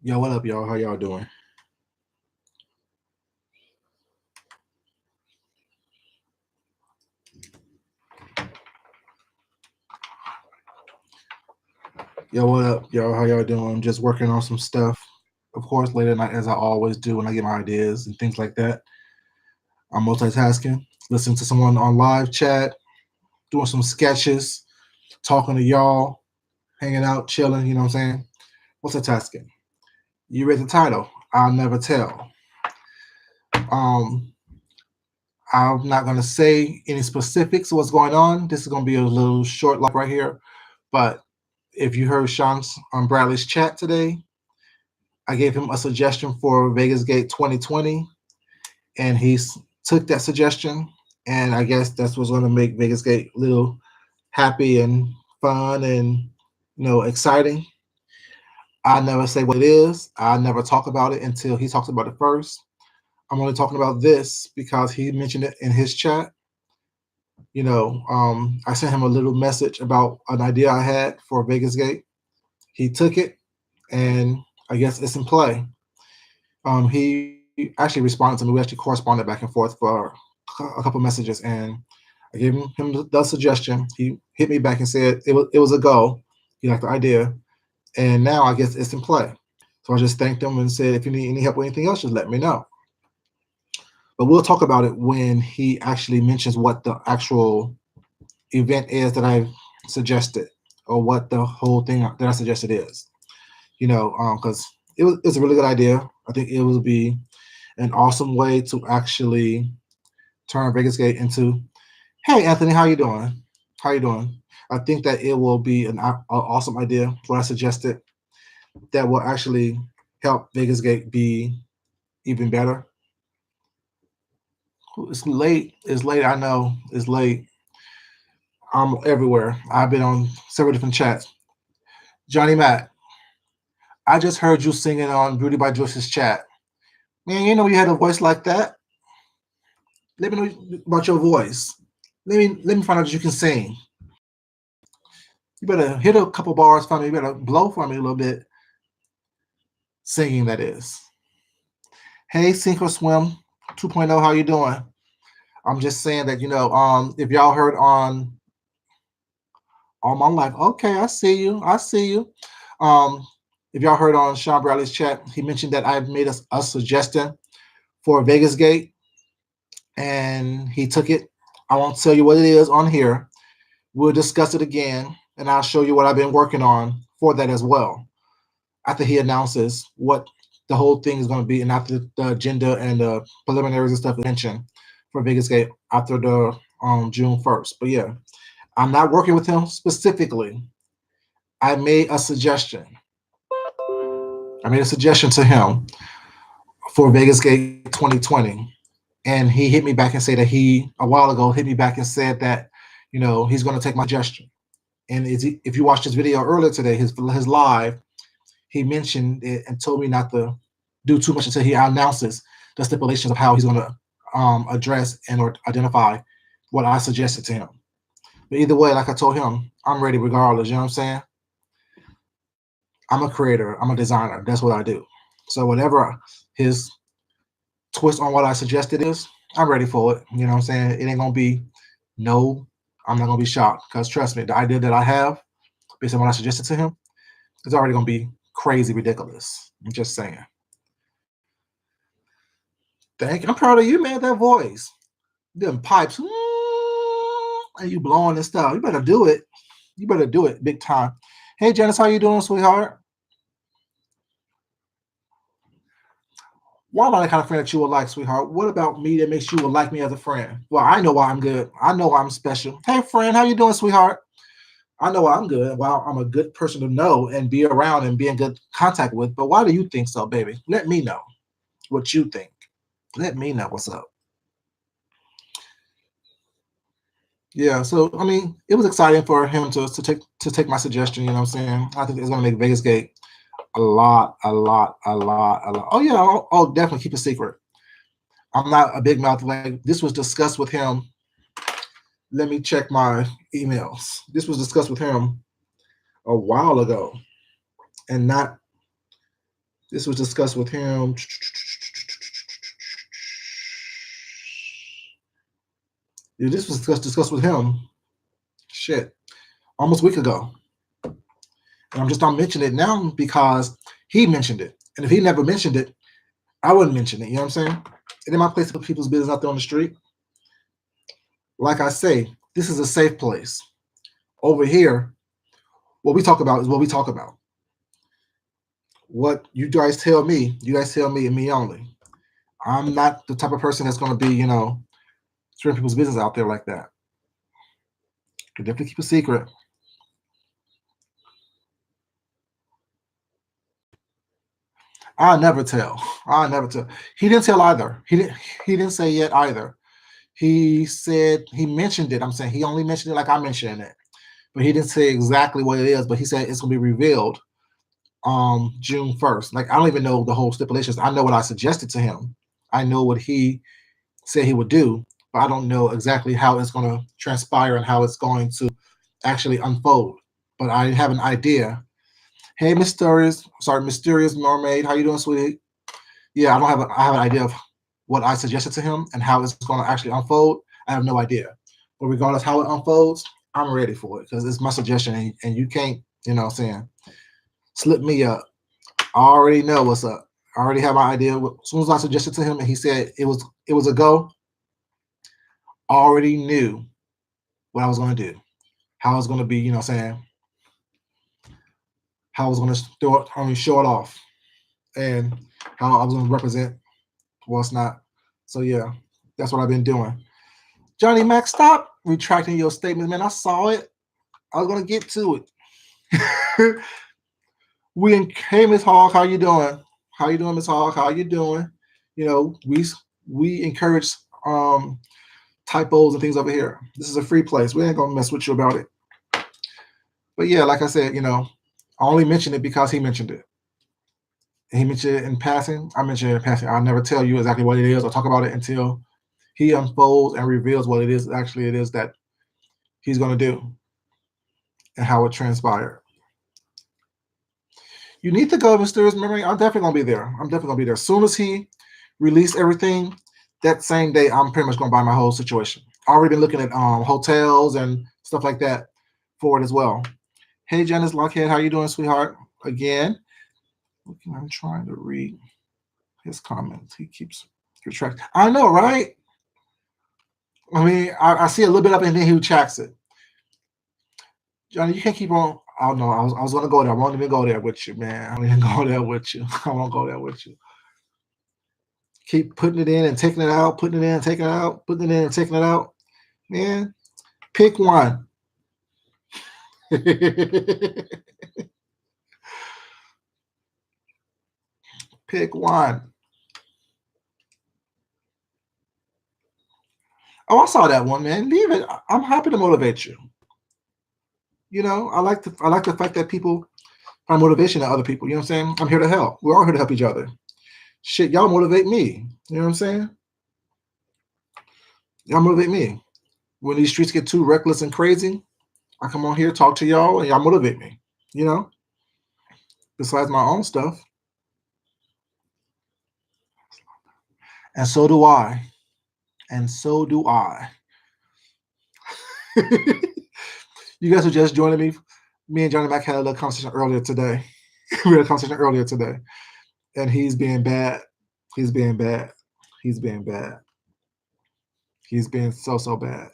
Yo, what up, y'all? How y'all doing? Yo, what up, y'all? How y'all doing? I'm just working on some stuff. Of course, late at night, as I always do when I get my ideas and things like that. I'm multitasking, listening to someone on live chat, doing some sketches, talking to y'all, hanging out, chilling, you know what I'm saying? Multitasking. You read the title, I'll Never Tell. Um, I'm not going to say any specifics of what's going on. This is going to be a little short life right here. But if you heard Sean's on Bradley's chat today, I gave him a suggestion for Vegas Gate 2020, and took that suggestion. And I guess that's what's going to make Vegas Gate a little happy and fun and exciting. I never say what it is. I never talk about it until he talks about it first. I'm only talking about this because he mentioned it in his chat. I sent him a little message about an idea I had for Vegas Gate. He took it, and I guess it's in play. He actually responded to me. We actually corresponded back and forth for a couple messages, and I gave him the suggestion. He hit me back and said it was a go. He liked the idea, and now I guess it's in play. So I just thanked him and said, if you need any help with anything else, just let me know. But we'll talk about it when he actually mentions what the actual event is that I suggested, or what the whole thing that I suggested is. Because it's a really good idea. I think it would be an awesome way to actually turn Vegas Gate into, hey Anthony, how you doing? How you doing? I think that it will be an awesome idea. What I suggested that will actually help Vegas Gate be even better. It's late. It's late. I know it's late. I'm everywhere. I've been on several different chats. Johnny Matt, I just heard you singing on Beauty by Joyce's chat. Man, you know you had a voice like that. Let me know about your voice. Let me find out that you can sing. You better hit a couple bars for me. You better blow for me a little bit. Singing, that is. Hey, Sink or Swim 2.0, how you doing? I'm just saying that, if y'all heard on All My Life, okay, I see you. I see you. Um, if y'all heard on Sean Bradley's chat, he mentioned that I made a suggestion for Vegas Gate, and he took it. I won't tell you what it is on here. We'll discuss it again, and I'll show you what I've been working on for that as well. After he announces what the whole thing is going to be, and after the agenda and the preliminaries and stuff mentioned for Vegas Gate after the June 1st. But yeah, I'm not working with him specifically. I made a suggestion. I made a suggestion to him for Vegas Gate 2020. And he hit me back and said that he, a while ago, hit me back and said that, he's going to take my suggestion. And if you watched his video earlier today, his live, he mentioned it and told me not to do too much until he announces the stipulations of how he's going to address and or identify what I suggested to him. But either way, like I told him, I'm ready regardless. You know what I'm saying? I'm a creator. I'm a designer. That's what I do. So whatever his twist on what I suggested is, I'm ready for it. You know what I'm saying? It ain't gonna be no. I'm not gonna be shocked because trust me, the idea that I have based on what I suggested to him is already gonna be crazy ridiculous. I'm just saying. Thank you. I'm proud of you, man. That voice, them pipes, and you blowing and stuff. You better do it. You better do it big time. Hey, Janice, how you doing, sweetheart? Why am I the kind of friend that you would like, sweetheart? What about me that makes you would like me as a friend? Well, I know why I'm good. I know why I'm special. Hey, friend, how you doing, sweetheart? I know why I'm good. Well, I'm a good person to know and be around and be in good contact with. But why do you think so, baby? Let me know what you think. Let me know what's up. Yeah, so I mean, it was exciting for him to take my suggestion. You know what I'm saying? I think it's gonna make Vegas Gate a lot, a lot, a lot, a lot. Oh yeah, I'll definitely keep a secret. I'm not a big mouth. Like this was discussed with him. Let me check my emails. This was discussed with him a while ago, and not This was discussed with him. Yeah, this was discussed with him. Shit, almost a week ago. And I'm just not mentioning it now because he mentioned it. And if he never mentioned it, I wouldn't mention it. You know what I'm saying? It ain't my place to put people's business out there on the street. Like I say, this is a safe place. Over here, what we talk about is what we talk about. What you guys tell me and me only. I'm not the type of person that's going to be, spreading people's business out there like that. You definitely keep a secret. I never tell. I never tell. He didn't tell either. He didn't say yet either. He said he mentioned it. I'm saying he only mentioned it like I mentioned it, but he didn't say exactly what it is. But he said it's gonna be revealed June 1st. Like I don't even know the whole stipulations. I know what I suggested to him. I know what he said he would do, but I don't know exactly how it's gonna transpire and how it's going to actually unfold. But I have an idea. Hey, mysterious mermaid, how you doing, sweetie? Yeah, I have an idea of what I suggested to him and how it's going to actually unfold. I have no idea, but regardless how it unfolds, I'm ready for it because it's my suggestion, and you can't, what I'm saying, slip me up. I already know what's up. I already have my idea. As soon as I suggested to him and he said it was a go, I already knew what I was going to do, how I was going to be, what I'm saying, how I was going to show it off, and how I was going to represent what's not. So yeah, that's what I've been doing. Johnny Mac, stop retracting your statement, man. I saw it. I was gonna get to it. Hey Miss Hawk, how you doing? How you doing, Miss Hawk? How you doing? We encourage typos and things over here. This is a free place. We ain't gonna mess with you about it. But yeah, like I said, I only mentioned it because he mentioned it. He mentioned it in passing. I mentioned it in passing. I'll never tell you exactly what it is or talk about it until he unfolds and reveals what it is that he's gonna do and how it transpired. You need to go, Mysterious Memory. I'm definitely gonna be there. I'm definitely gonna be there. As soon as he released everything, that same day, I'm pretty much gonna buy my whole situation. I already been looking at hotels and stuff like that for it as well. Hey Janice Lockhead, how you doing, sweetheart? Again, I'm trying to read his comments. He keeps retracting. I know, right? I mean, I see a little bit of it and then he retracts it. Johnny, you can't keep on. Oh no, I was gonna go there. I won't even go there with you, man. I won't even go there with you. I won't go there with you. Keep putting it in and taking it out, putting it in and taking it out, putting it in and taking it out. Man, pick one. Pick one. Oh, I saw that one, man. Leave it. I'm happy to motivate you. I like the fact that people find motivation in other people. You know what I'm saying? I'm here to help. We're all here to help each other. Shit, y'all motivate me. You know what I'm saying? Y'all motivate me. When these streets get too reckless and crazy, I come on here, talk to y'all, and y'all motivate me. You know, besides my own stuff. And so do I. And so do I. You guys are just joining me. Me and Johnny Mac had a little conversation earlier today. We had a conversation earlier today. And he's being bad. He's being bad. He's being bad. He's being so, so bad.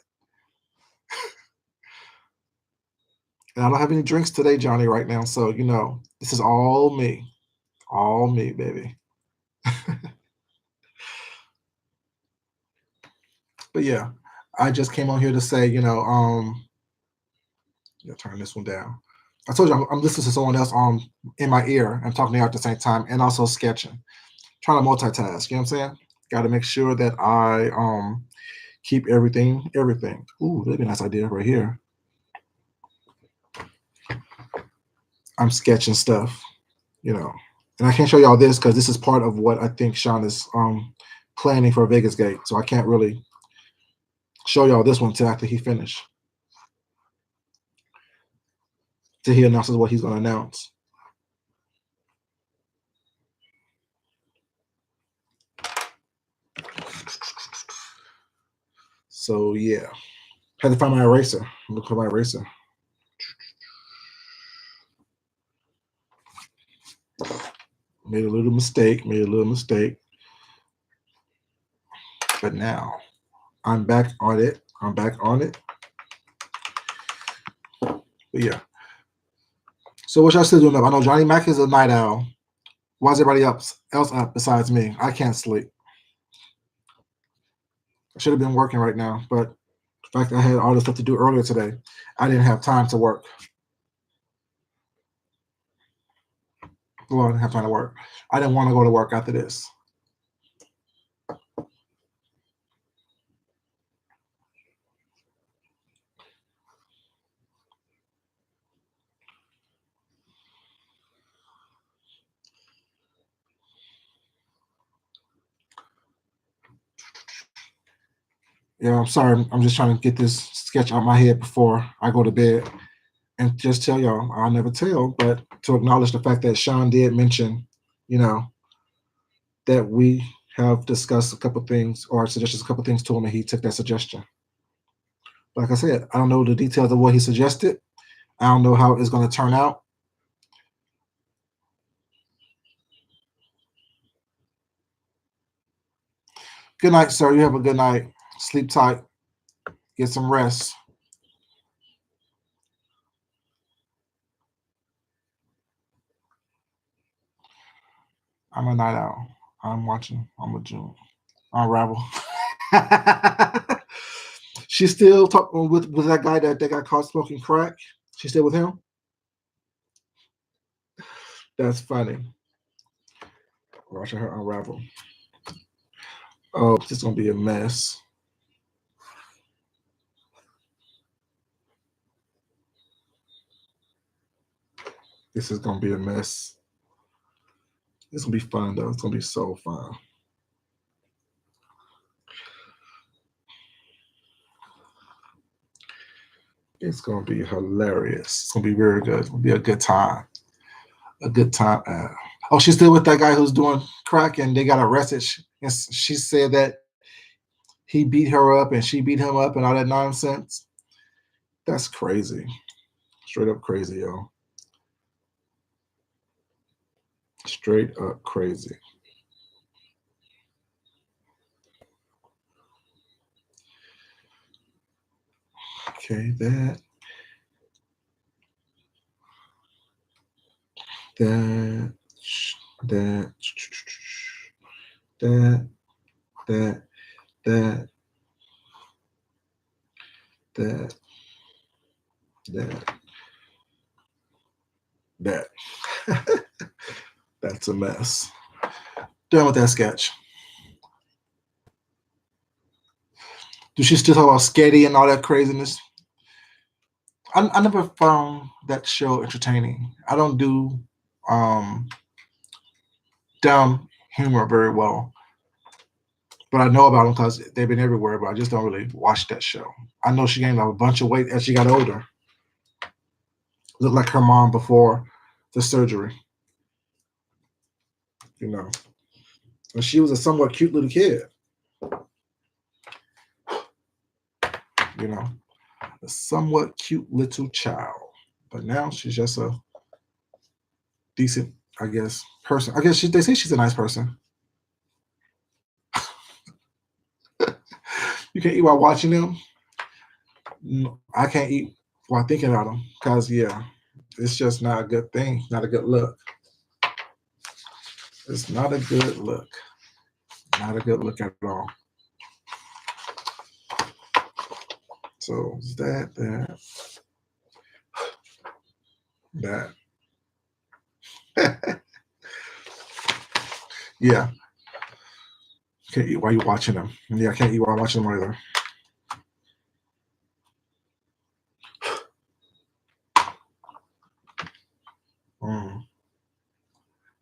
And I don't have any drinks today, Johnny, right now. So, this is all me. All me, baby. But yeah, I just came on here to say, turn this one down. I told you I'm listening to someone else in my ear and talking to her at the same time and also sketching. Trying to multitask, you know what I'm saying? Got to make sure that I keep everything. Ooh, that'd be a nice idea right here. I'm sketching stuff, and I can't show y'all this because this is part of what I think Sean is planning for Vegas Gate. So I can't really show y'all this one until after he finished. Till he announces what he's going to announce. So yeah, had to find my eraser. Look for my eraser. Made a little mistake. But now I'm back on it. But yeah. So what y'all still doing up? I know Johnny Mac is a night owl. Why is everybody else up besides me? I can't sleep. I should have been working right now, but the fact that I had all this stuff to do earlier today, I didn't have time to work. Well, I didn't have time to work. I didn't want to go to work after this. Yeah, I'm sorry. I'm just trying to get this sketch out my head before I go to bed. And just tell y'all, I'll never tell, but to acknowledge the fact that Sean did mention, that we have discussed a couple things or suggested a couple things to him, and he took that suggestion. Like I said, I don't know the details of what he suggested. I don't know how it's going to turn out. Good night, sir. You have a good night. Sleep tight. Get some rest. I'm a night owl. I'm watching. I'm a June. Unravel. She's still talking with that guy that got caught smoking crack. She's still with him. That's funny. Watching her unravel. Oh, this is gonna be a mess. This is gonna be a mess. It's gonna be fun though. It's gonna be so fun. It's gonna be hilarious. It's gonna be very good. It's gonna be a good time. A good time. Oh, she's still with that guy who's doing crack, and they got arrested. She said that he beat her up, and she beat him up, and all that nonsense. That's crazy. Straight up crazy, yo. Straight up crazy. Okay, that. That. That. That. That. That. That. That. That's a mess. Done with that sketch. Do she still talk about Sketty and all that craziness? I never found that show entertaining. I don't do dumb humor very well, but I know about them because they've been everywhere. But I just don't really watch that show. I know she gained a bunch of weight as she got older. Looked like her mom before the surgery. And she was a somewhat cute little kid. A somewhat cute little child. But now she's just a decent, I guess, person. I guess they say she's a nice person. You can't eat while watching them. No, I can't eat while thinking about them because, yeah, it's just not a good thing. Not a good look. It's not a good look. Not a good look at all. So it's that. Yeah. Can't eat while you're watching them. Yeah, I can't eat while I'm watching them either.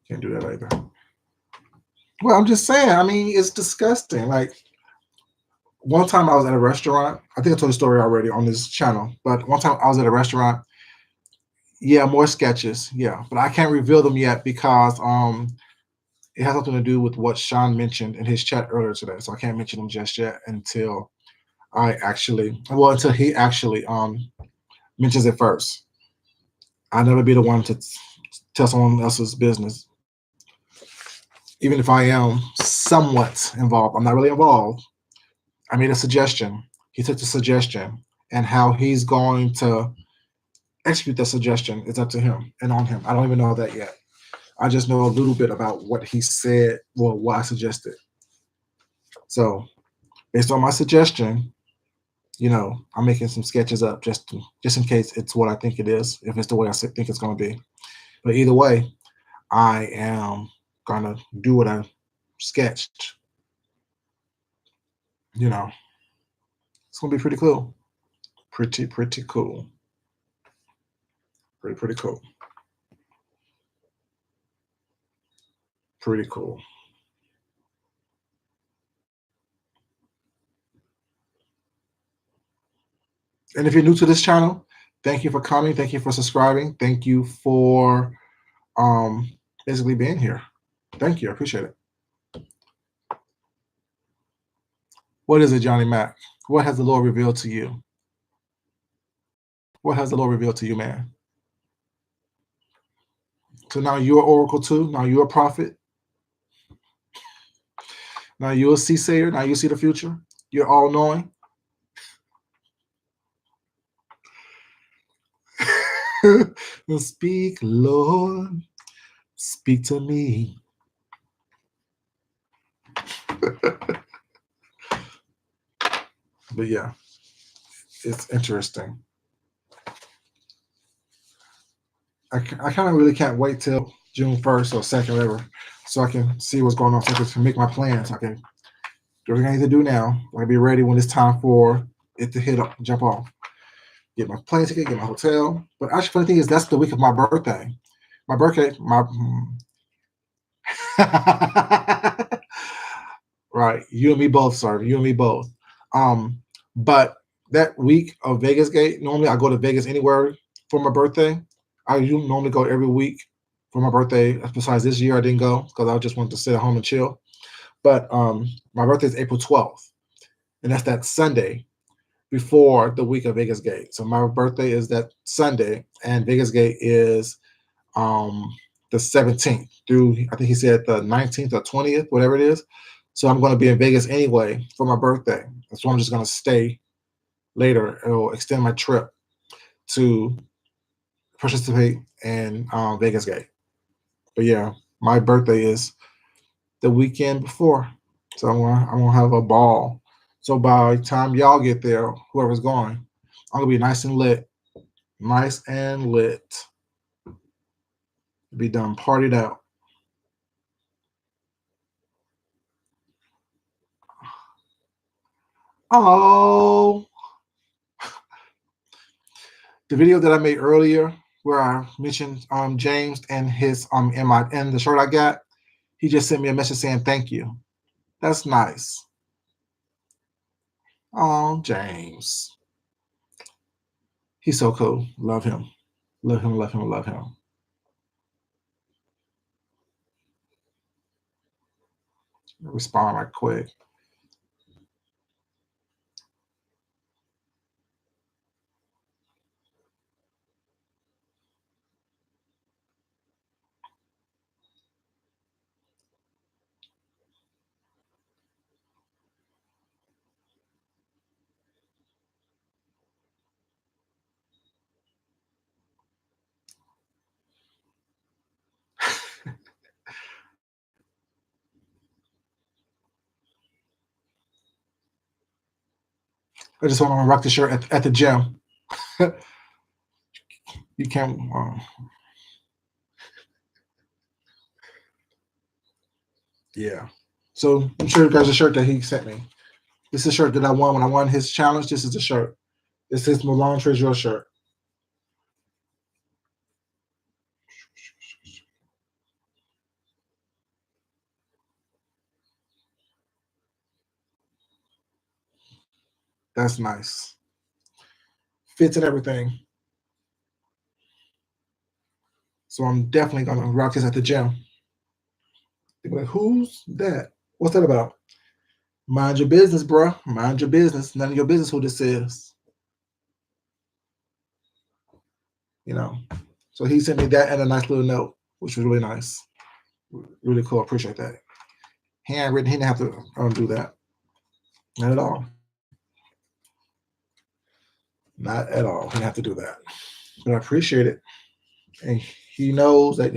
Can't do that either. Well, I'm just saying. I mean, it's disgusting. Like, one time I was at a restaurant. I think I told the story already on this channel. But one time I was at a restaurant. Yeah, more sketches. Yeah, but I can't reveal them yet because it has something to do with what Sean mentioned in his chat earlier today. So I can't mention them just yet until until he actually mentions it first. I never be the one to tell someone else's business, even if I am somewhat involved. I'm not really involved. I made a suggestion. He took the suggestion, and how he's going to execute that suggestion is up to him and on him. I don't even know that yet. I just know a little bit about what he said or what I suggested. So, based on my suggestion, I'm making some sketches up just in case it's what I think it is, if it's the way I think it's going to be. But either way, I am gonna do what I sketched. You know, it's gonna be pretty cool. Pretty cool. Pretty cool. Pretty cool. And if you're new to this channel, thank you for coming. Thank you for subscribing. Thank you for um basically being here. Thank you. I appreciate it. What is it, Johnny Mac? What has the Lord revealed to you? What has the Lord revealed to you, man? So now you're oracle too. Now you're a prophet. Now you're a seesayer. Now you see the future. You're all knowing. Speak, Lord. Speak to me. But yeah, it's interesting. I kind of really can't wait till June 1st or 2nd, whatever, so I can see what's going on, so I can make my plans. I can do everything I need to do now. I can be ready when it's time for it to hit up, jump off. Get my plane ticket, get my hotel. But actually, funny thing is, that's the week of my birthday. My birthday, right. You and me both, sir. You and me both. But that week of Vegas Gate, normally I go to Vegas anywhere for my birthday. I normally go every week for my birthday. Besides this year, I didn't go because I just wanted to sit at home and chill. But my birthday is April 12th, and that's that Sunday before the week of Vegas Gate. So my birthday is that Sunday, and Vegas Gate is the 17th through, I think he said the 19th or 20th, whatever it is. So I'm going to be in Vegas anyway for my birthday. So I'm just going to stay later or extend my trip to participate in Vegas Gate. But yeah, my birthday is the weekend before. So I'm gonna have a ball. So by the time y'all get there, whoever's going, I'm gonna be nice and lit. Nice and lit. Be done partied out. Oh, the video that I made earlier where I mentioned James and his in the shirt I got, he just sent me a message saying thank you. That's nice. Oh, James. He's so cool. Love him. Love him, love him, love him. Respond right quick. I just want to rock the shirt at the gym. You can't. Yeah. So I'm sure you guys a shirt that he sent me. This is a shirt that I won when I won his challenge. This is the shirt. This is Milan Treasure shirt. That's nice. Fits and everything. So I'm definitely gonna rock this at the gym. They're like, who's that? What's that about? Mind your business, bro. Mind your business. None of your business who this is. You know. So he sent me that and a nice little note, which was really nice. Really cool. Appreciate that. Handwritten. He didn't have to do that. Not at all. Not at all. He didn't have to do that. But I appreciate it. And he knows that,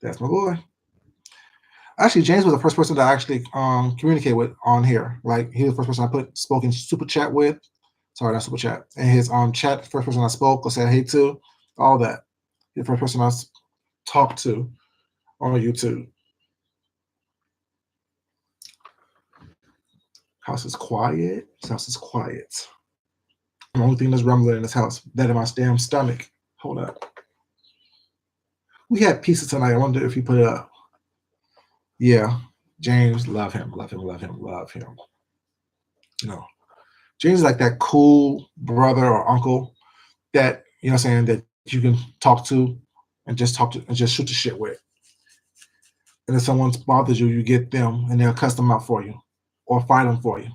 that's my boy. Actually, James was the first person that I actually communicate with on here. Like he was the first person I spoke in super chat with. Sorry, not super chat. And his chat, first person I spoke or said hey to, all that. The first person I talked to on YouTube. House is quiet. This house is quiet. The only thing that's rumbling in this house, that in my damn stomach. Hold up. We had pizza tonight. I wonder if he put it up. Yeah. James, love him, love him, love him, love him. James is like that cool brother or uncle that, that you can talk to and just shoot the shit with. And if someone bothers you, you get them and they'll cuss them out for you or fight them for you.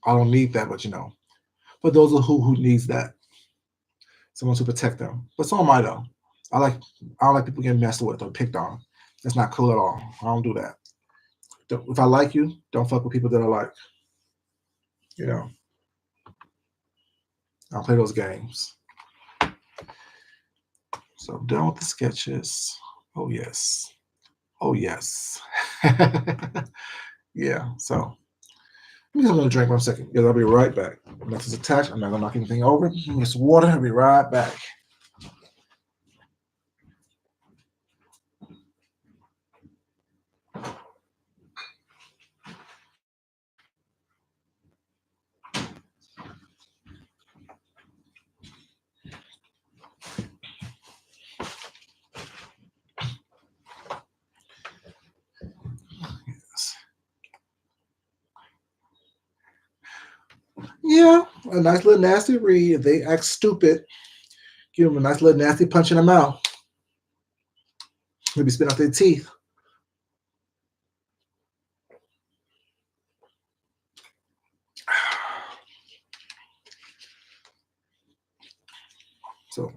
I don't need that, but But those are who needs that. Someone to protect them. But so am I though. I don't like people getting messed with or picked on. That's not cool at all. I don't do that. If I like you, don't fuck with people that I like. I'll play those games. So I'm done with the sketches. Oh yes. Oh yes. Yeah. So I'm just gonna drink 1 second because I'll be right back. Nothing's attached. I'm not gonna knock anything over. Get some water. I'll be right back. Yeah, a nice little nasty read. If they act stupid, give them a nice little nasty punch in the mouth. Maybe spit out their teeth. So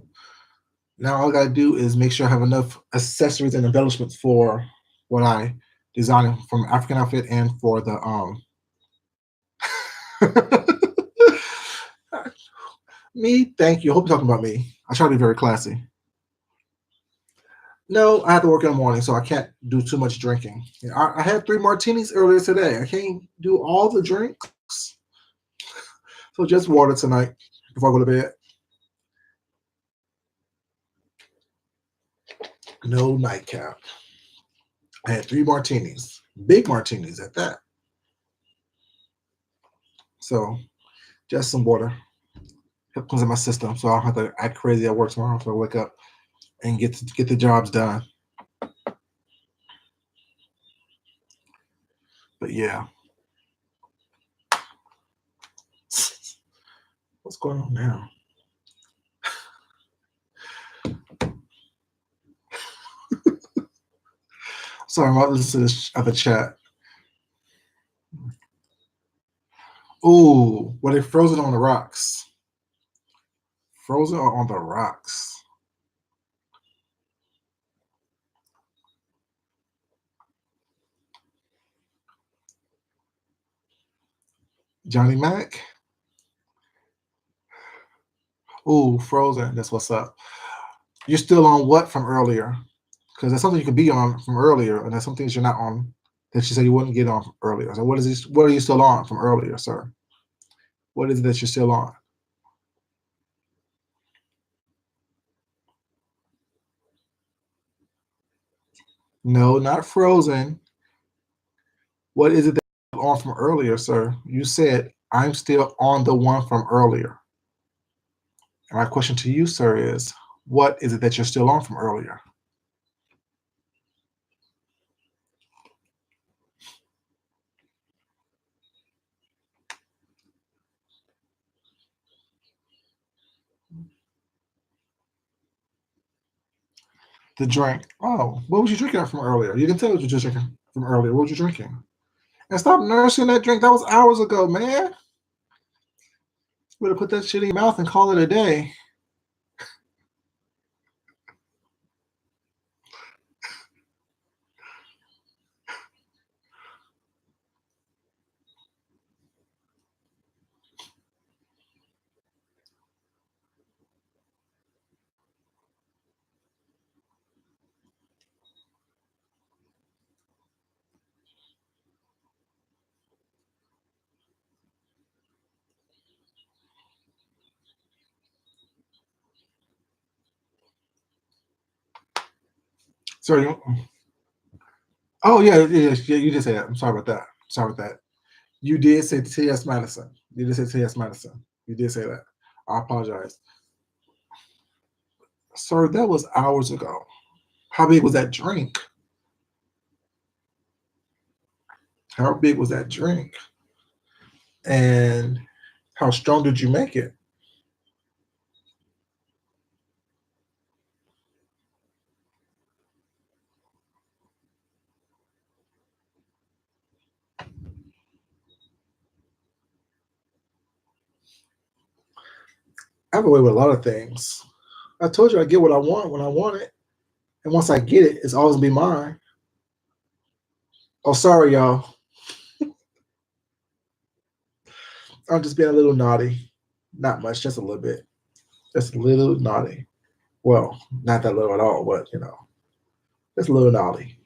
now all I gotta do is make sure I have enough accessories and embellishments for what I designed from African outfit and for the me. Thank you. I hope you're talking about me. I try to be very classy. No, I have to work in the morning, so I can't do too much drinking. I had 3 martinis earlier today. I can't do all the drinks. So just water tonight before I go to bed. No nightcap. I had 3 martinis, big martinis at that. So just some water. Help cleanse my system so I don't have to act crazy at work tomorrow. So I wake up and get the jobs done. But yeah. What's going on now? Sorry, I'm about to listen to this other chat. Ooh, were they frozen on the rocks? Frozen or on the rocks? Johnny Mac? Ooh, frozen. That's what's up. You're still on what from earlier? Because that's something you could be on from earlier, and there's some things you're not on that you said you wouldn't get on from earlier. So what is this? What are you still on from earlier, sir? What is it that you're still on? No, not frozen. What is it that you're on from earlier, sir? You said I'm still on the one from earlier. And my question to you, sir, is what is it that you're still on from earlier? The drink. Oh, what was you drinking from earlier? You can tell what you're drinking from earlier. What was you drinking? And stop nursing that drink. That was hours ago, man. You better put that shit in your mouth and call it a day. Sorry. Oh yeah. You did say that. I'm sorry about that. Sorry about that. You did say T.S. Madison. You did say T.S. Madison. You did say that. I apologize. Sir, that was hours ago. How big was that drink? How big was that drink? And how strong did you make it? I have a way with a lot of things. I told you I get what I want when I want it. And once I get it, it's always be mine. Oh, sorry, y'all. I'm just being a little naughty. Not much, just a little bit. Just a little naughty. Well, not that little at all, but just a little naughty.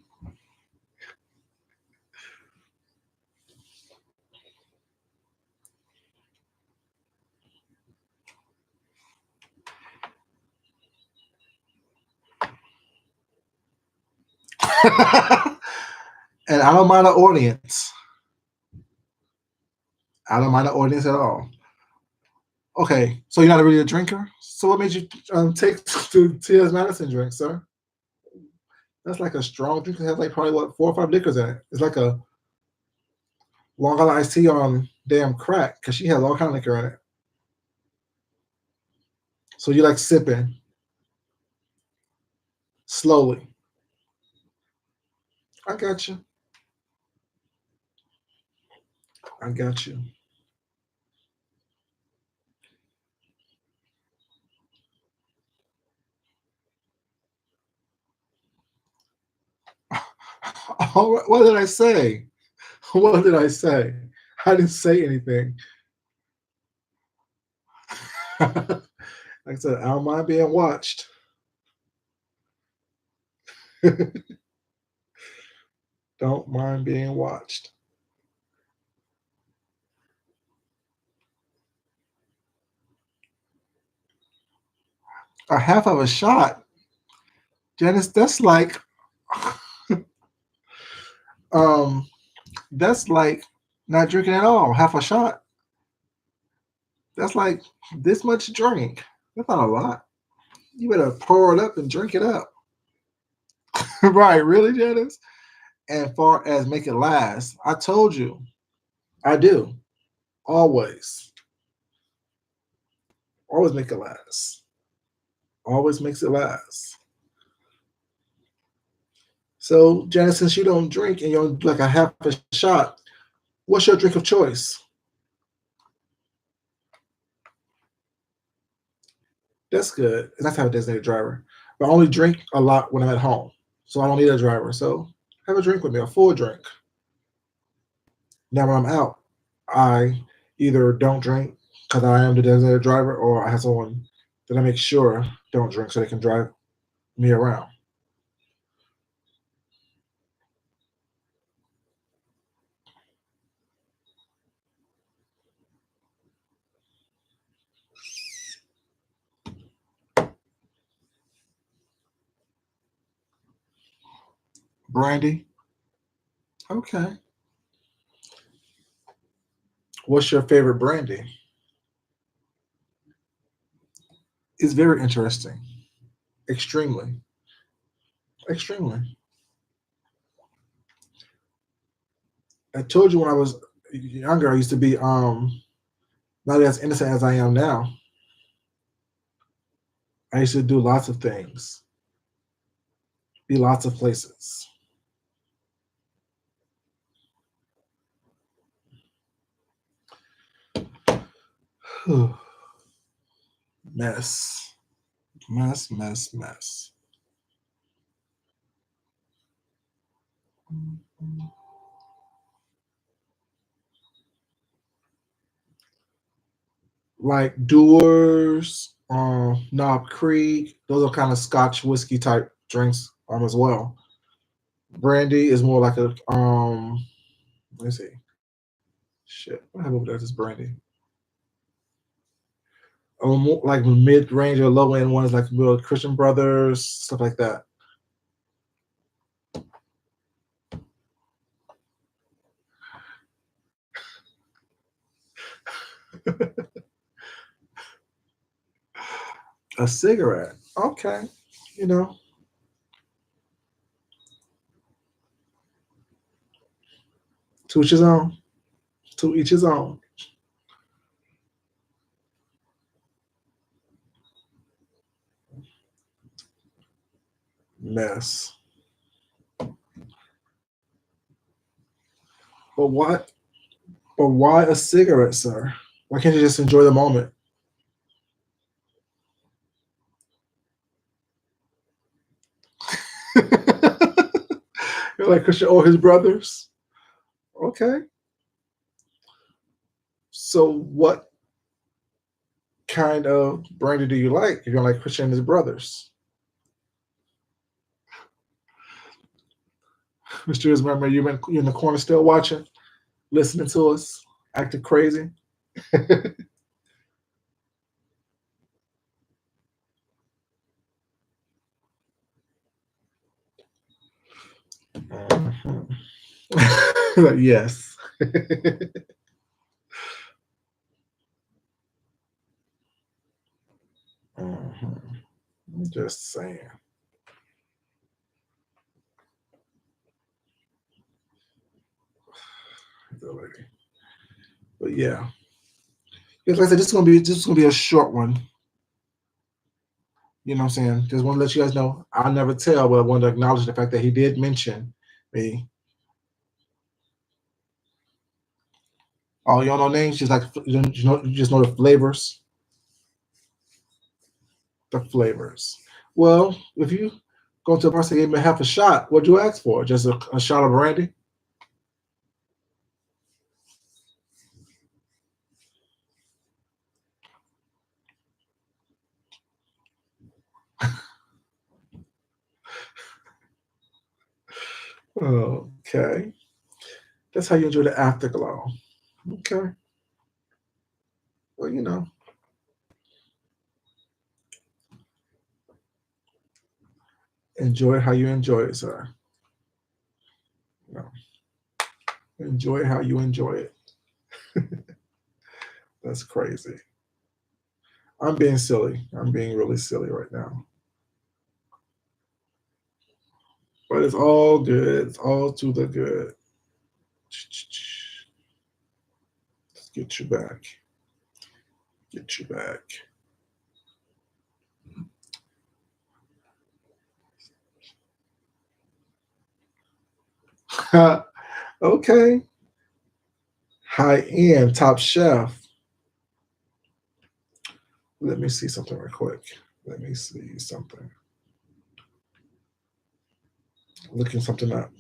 And I don't mind the audience. I don't mind the audience at all. Okay, so you're not really a drinker. So what made you take to T.S. Madison drink, sir? That's like a strong drink. It has like probably what 4 or 5 liquors in it. It's like a Long Island iced tea on damn crack because she has all kind of liquor in it. So you like sipping slowly. I got you. I got you. Oh, what did I say? What did I say? I didn't say anything. Like I said, I don't mind being watched. Don't mind being watched. A half of a shot, Janice. Um, that's like not drinking at all. Half a shot. That's like this much drink. That's not a lot. You better pour it up and drink it up. Right, really, Janice? And far as make it last, I told you, I do. Always. Always make it last. Always makes it last. So, Janice, since you don't drink and you're like a half a shot, what's your drink of choice? That's good. And that's how a designated driver. But I only drink a lot when I'm at home. So I don't need a driver. So have a drink with me, a full drink. Now when I'm out, I either don't drink because I am the designated driver, or I have someone that I make sure don't drink so they can drive me around. Brandy, okay. What's your favorite brandy? It's very interesting. Extremely. Extremely. I told you when I was younger, I used to be not as innocent as I am now. I used to do lots of things, be lots of places. Mess. Mess, mess, mess. Like Dewar's, Knob Creek, those are kind of Scotch whiskey type drinks as well. Brandy is more like a let's see. Shit, what happened over there? This brandy. More like mid range or low end ones like Will Christian Brothers, stuff like that. A cigarette. Okay. You know, to each his own. To each his own. Mess. But what? But why a cigarette, sir? Why can't you just enjoy the moment? You're like Christian or his brothers. Okay. So what kind of brandy do you like? If you're like Christian and his brothers. Mr. Ismail, you're in the corner still watching, listening to us, acting crazy. Mhm. Yes. Mhm. I'm just saying. But yeah. Like I said, this is gonna be a short one. You know what I'm saying? Just want to let you guys know. I'll never tell, but I want to acknowledge the fact that he did mention me. Oh, you don't know names? Just like you just know the flavors. The flavors. Well, if you go to a person and give me half a shot, what'd you ask for? Just a shot of brandy? Okay. That's how you enjoy the afterglow. Okay. Well, enjoy how you enjoy it, sir. You know, enjoy how you enjoy it. That's crazy. I'm being silly. I'm being really silly right now. But it's all good. It's all to the good. Let's get you back. Get you back. Okay. High end, top chef. Let me see something real quick. Let me see something. Looking something up.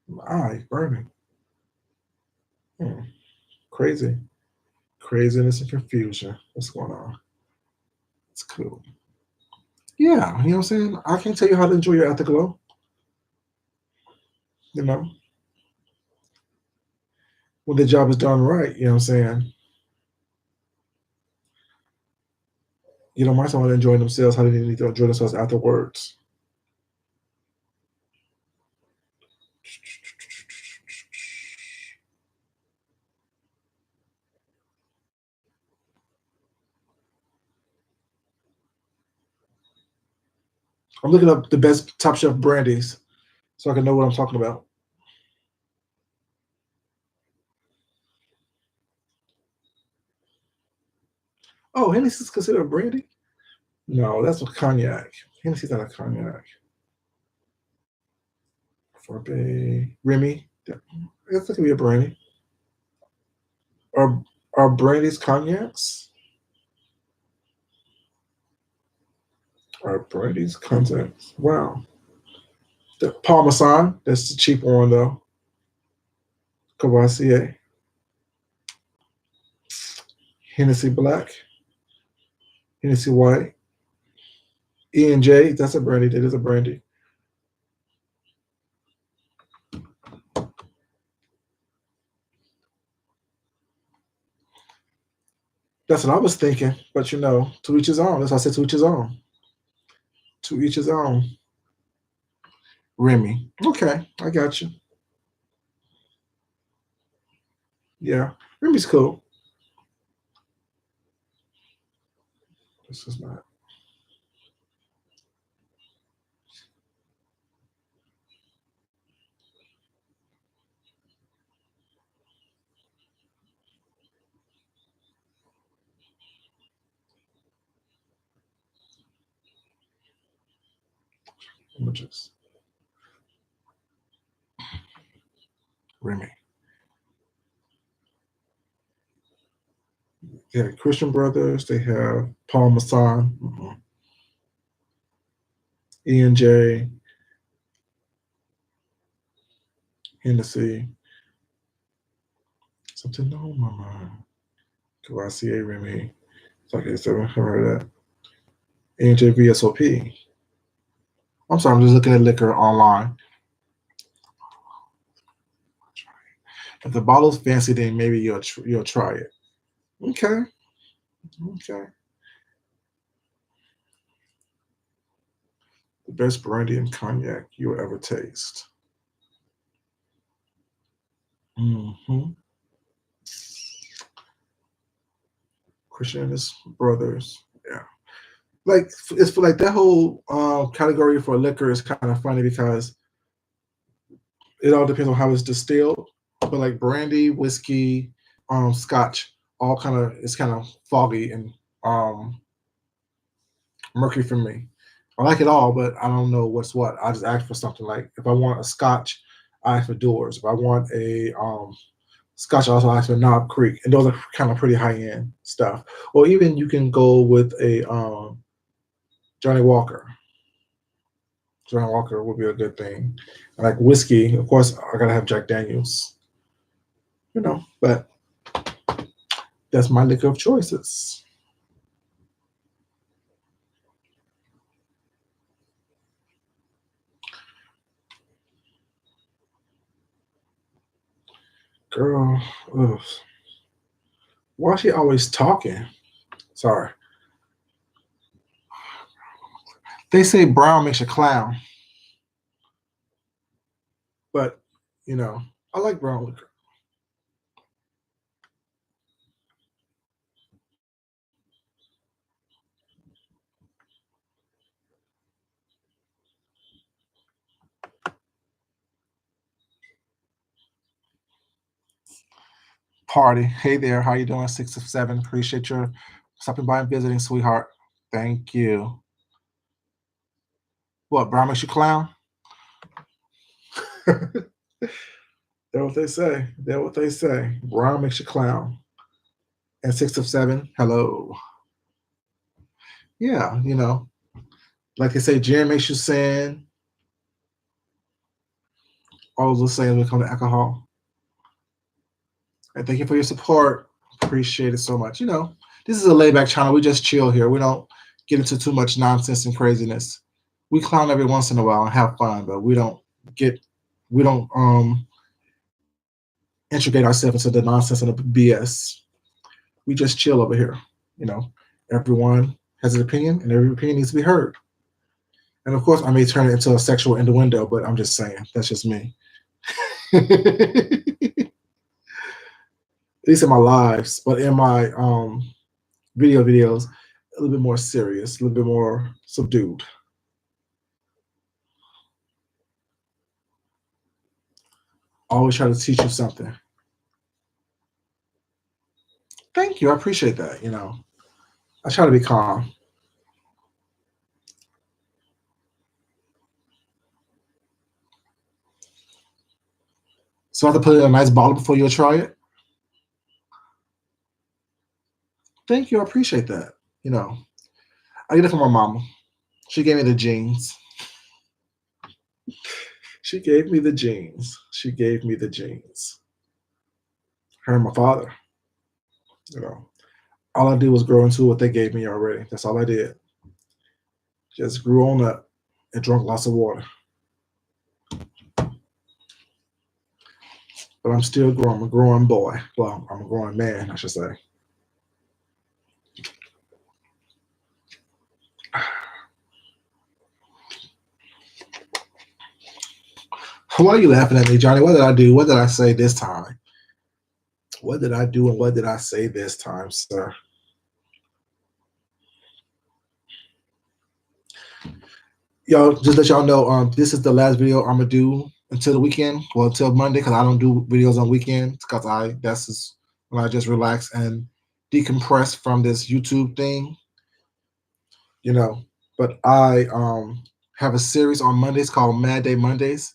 My eye burning. Hmm. Crazy. Craziness and confusion. What's going on? It's cool. Yeah, you know what I'm saying? I can tell you how to enjoy your afterglow. You know, when the job is done right, you know what I'm saying? You don't mind someone enjoying themselves, how do they need to enjoy themselves afterwards? I'm looking up the best Top Chef brandies so I can know what I'm talking about. Oh, Hennessy's considered a brandy? No, that's a cognac. Hennessy's not a cognac. For a Remy. I guess it could be a brandy. Are brandies cognacs? Are brandies cognacs? Wow. The Parmesan, that's the cheaper one though. Cavassier. Hennessy Black. Hennessy White. E&J, that's a brandy. That is a brandy. That's what I was thinking. But you know, to each his own. That's why I said to each his own. To each his own. Remy. Okay, I got you. Yeah, Remy's cool. This is not. Images. Remy. Yeah, Christian Brothers. They have Paul Masson, E&J, Hennessy. Something on my mind. Cavassier, Remy. It's like I heard that. E&J VSOP. I'm sorry, I'm just looking at liquor online. If the bottle's fancy, then maybe you'll try it. Okay. Okay. The best brandy and cognac you'll ever taste. Mm-hmm. Christian and his brothers. Yeah. Like it's for like that whole category for liquor is kind of funny because it all depends on how it's distilled. But like brandy, whiskey, scotch, all kind of it's kind of foggy and um murky for me. I like it all, but I don't know what's what. I just ask for something like if I want a scotch, I ask for Doors. If I want a scotch, I also ask for Knob Creek, and those are kind of pretty high end stuff. Or even you can go with a Johnny Walker. Johnny Walker would be a good thing. Like whiskey, of course, I gotta have Jack Daniels. You know, but that's my liquor of choices. Girl, ugh. Why is she always talking? Sorry. They say brown makes you clown, but you know, I like brown liquor. Party. Hey there, how you doing? 6 of 7. Appreciate your stopping by and visiting, sweetheart. Thank you. What, brown makes you clown? That's what they say. That's what they say. Brown makes you clown. And 6 of 7, hello. Yeah, you know, like they say, gin makes you sin. All those sayings when it comes to alcohol. And thank you for your support. Appreciate it so much. You know, this is a laid back channel. We just chill here. We don't get into too much nonsense and craziness. We clown every once in a while and have fun, but get we don't integrate ourselves into the nonsense and the BS. We just chill over here. You know, everyone has an opinion, and every opinion needs to be heard. And of course, I may turn it into a sexual innuendo, but I'm just saying that's just me. At least in my lives, but in my videos, a little bit more serious, a little bit more subdued. Always try to teach you something. Thank you. I appreciate that. You know, I try to be calm. So I have to put it in a nice bottle before you try it. Thank you. I appreciate that. You know, I get it from my mama. She gave me the genes. She gave me the genes. She gave me the genes. Her and my father. You know, all I did was grow into what they gave me already. That's all I did. Just grew on up and drank lots of water. But I'm still growing. I'm a growing boy. Well, I'm a growing man, I should say. Why are you laughing at me, Johnny? What did I do? What did I say this time? What did I do and what did I say this time, sir? Y'all, just let y'all know, this is the last video I'm gonna do until the weekend. Well, until Monday, because I don't do videos on weekends because that's just when I just relax and decompress from this YouTube thing. You know, but I have a series on Mondays called Mad Day Mondays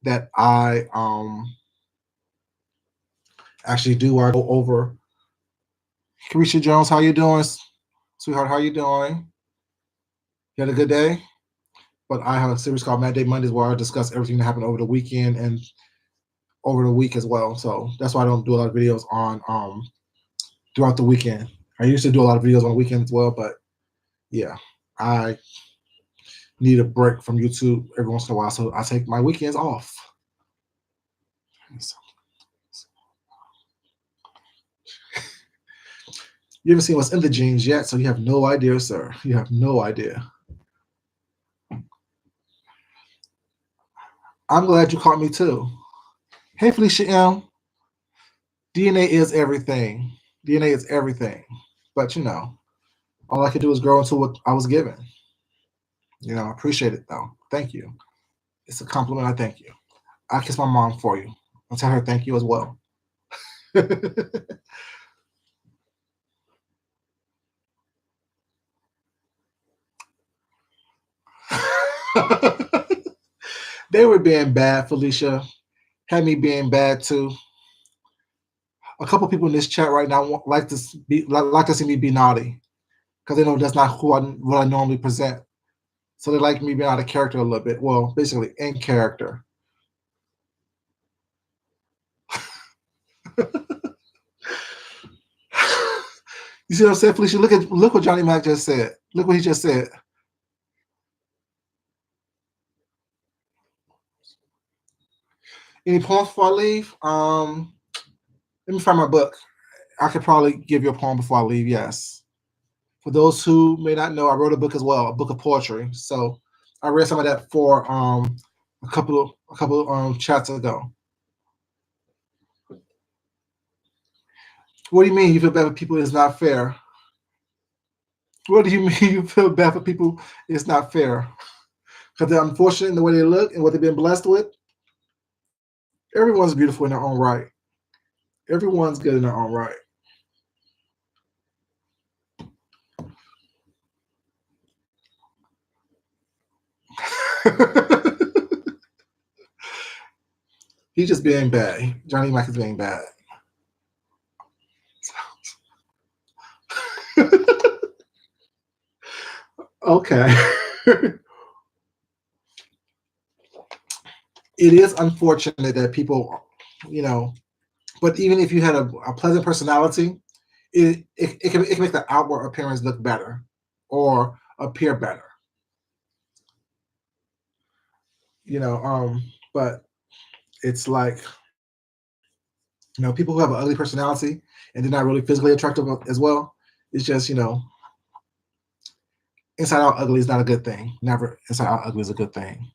that I actually do where I go over. Carisha Jones, how you doing, sweetheart? How you doing? You had a good day? But I have a series called Mad Day Mondays where I discuss everything that happened over the weekend and over the week as well. So that's why I don't do a lot of videos on throughout the weekend. I used to do a lot of videos on the weekend as well, but yeah, I need a break from YouTube every once in a while, so I take my weekends off. You haven't seen what's in the jeans yet, so you have no idea, sir. You have no idea. I'm glad you caught me too. Hey, Felicia M. DNA is everything. DNA is everything. But you know, all I could do is grow into what I was given. You know, I appreciate it though. Thank you. It's a compliment. I thank you. I kiss my mom for you. I'll tell her thank you as well. They were being bad, Felicia. Had me being bad too. A couple people in this chat right now like to see me be naughty because they know that's not what I normally present. So they like me being out of character a little bit. Well, basically in character. You see what I'm saying, Felicia? Look what Johnny Mac just said. Look what he just said. Any poems before I leave? Let me find my book. I could probably give you a poem before I leave. Yes. For those who may not know, I wrote a book as well, a book of poetry. So I read some of that for a couple chats ago. What do you mean you feel bad for people? It's not fair. What do you mean you feel bad for people? It's not fair because they're unfortunate in the way they look and what they've been blessed with. Everyone's beautiful in their own right. Everyone's good in their own right. He's just being bad. Johnny Mac is being bad. Okay. It is unfortunate that people, you know, but even if you had a pleasant personality, it can make the outward appearance look better or appear better. You know, but it's like, you know, people who have an ugly personality and they're not really physically attractive as well. It's just, you know, inside out ugly is not a good thing. Never inside out ugly is a good thing.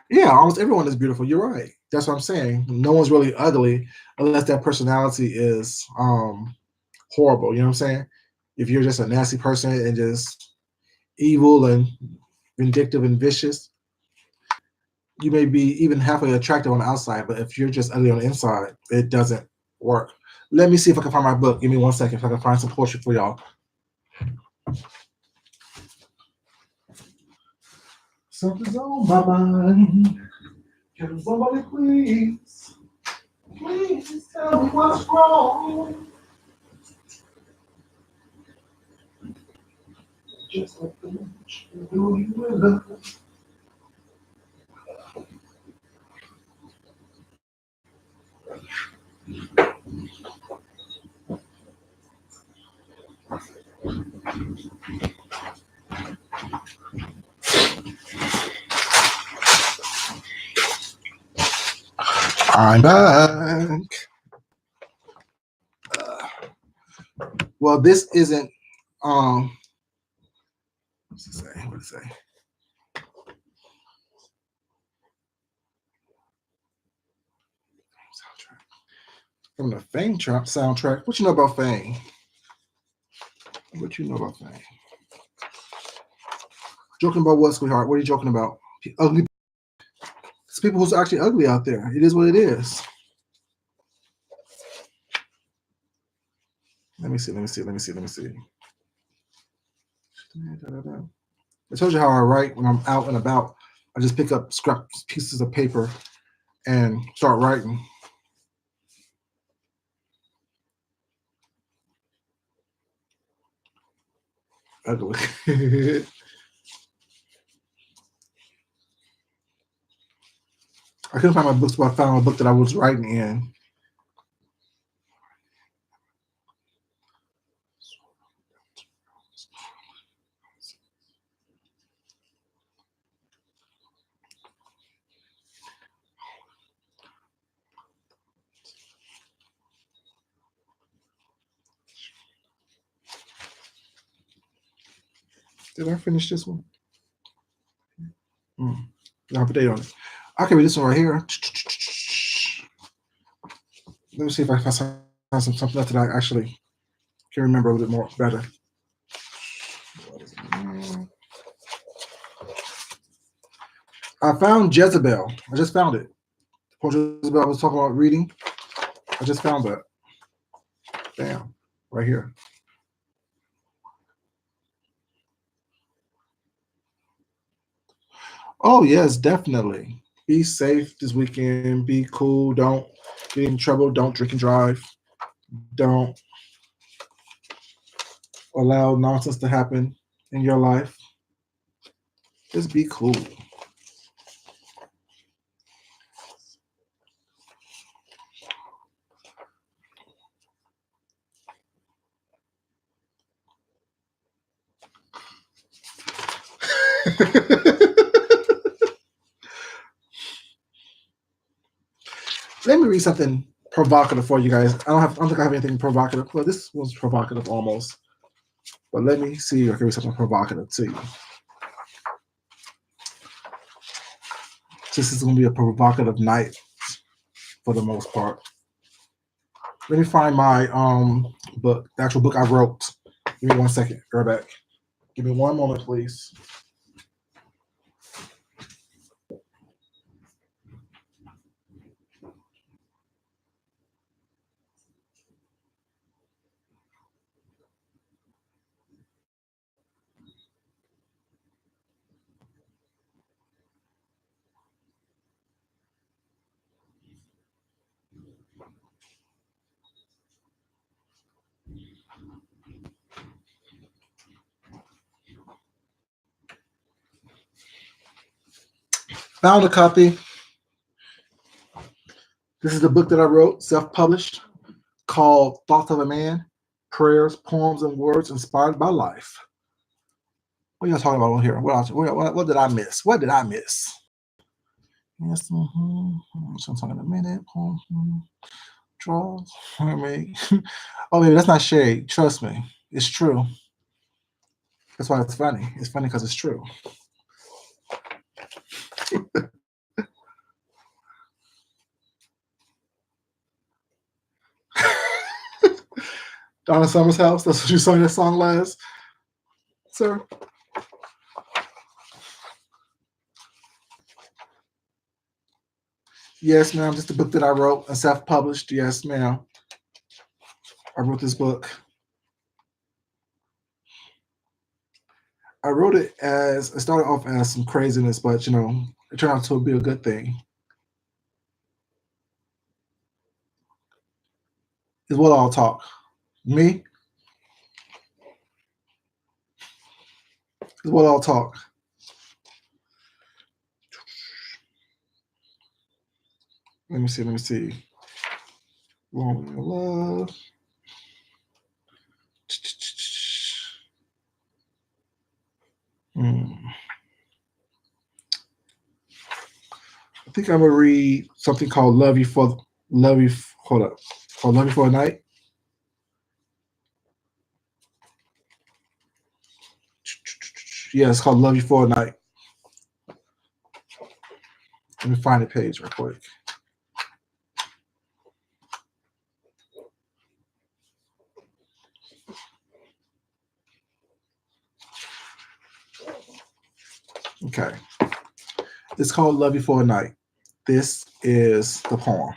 Yeah, almost everyone is beautiful. You're right. That's what I'm saying. No one's really ugly unless that personality is horrible. You know what I'm saying? If you're just a nasty person and just evil and vindictive and vicious, you may be even halfway attractive on the outside, but if you're just ugly on the inside, it doesn't work. Let me see if I can find my book. Give me 1 second if I can find some poetry for y'all. Something's on my mind. Can somebody please, please tell me what's wrong? Just like the much do you love? I'm back. Well, this isn't. What's it say? What does it say? Soundtrack. From the Fame soundtrack. What you know about Fame? What you know about Fame? Joking about what, sweetheart? What are you joking about? Ugly. It's people who's actually ugly out there. It is what it is. Let me see. I told you how I write when I'm out and about. I just pick up scrap pieces of paper and start writing. Ugly. I couldn't find my books, but I found a book that I was writing in. Did I finish this one? I have a date on it. I can read this one right here. Let me see if I find something else that I actually can remember a little bit more better. I found Jezebel. I just found it. Jezebel I was talking about reading. I just found that. Bam. Right here. Oh, yes, definitely. Be safe this weekend. Be cool. Don't get in trouble. Don't drink and drive. Don't allow nonsense to happen in your life. Just be cool. Let me read something provocative for you guys. I don't think I have anything provocative. Well, this was provocative almost. But let me see if I can read something provocative to you. This is going to be a provocative night for the most part. Let me find my book, the actual book I wrote. Give me 1 second. Go back. Give me one moment, please. Found a copy. This is the book that I wrote, self-published, called Thoughts of a Man, Prayers, Poems, and Words Inspired by Life. What are y'all talking about on here? What did I miss? What did I miss? Yes, I'm talking in a minute. Draws. Oh, baby, that's not shade. Trust me. It's true. That's why it's funny. It's funny because it's true. Donna Summer's house. That's what you sang that song last, sir. Yes, ma'am. Just a book that I wrote and self-published. Yes, ma'am. I wrote this book. I wrote it as it started off as some craziness, but it turned out to be a good thing. Is what I'll talk. Me is what I'll talk. Let me see. Let me see. Lonely in love. Hmm. I think I'm gonna read something called Love You." Hold up. Called "Love You for a Night." Yeah, it's called "Love You for a Night." Let me find the page real quick. Okay. It's called "Love You for a Night." This is the poem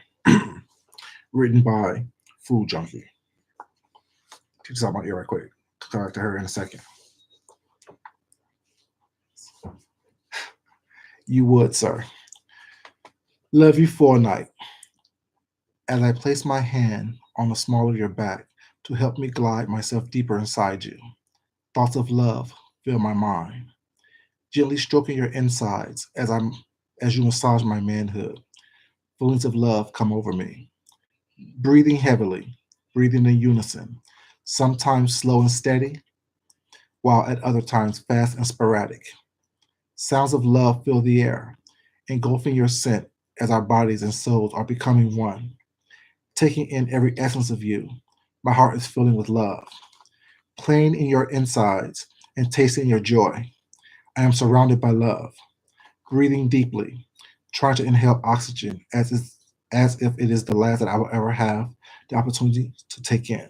written by Food Junkie. Keep this out my ear right quick. Come back to her in a second. You would, sir. Love you for a night. As I place my hand on the small of your back to help me glide myself deeper inside you, thoughts of love fill my mind, gently stroking your insides as you massage my manhood. Feelings of love come over me, breathing heavily, breathing in unison, sometimes slow and steady, while at other times fast and sporadic. Sounds of love fill the air, engulfing your scent as our bodies and souls are becoming one. Taking in every essence of you, my heart is filling with love. Playing in your insides and tasting your joy, I am surrounded by love, breathing deeply, trying to inhale oxygen as if it is the last that I will ever have the opportunity to take in.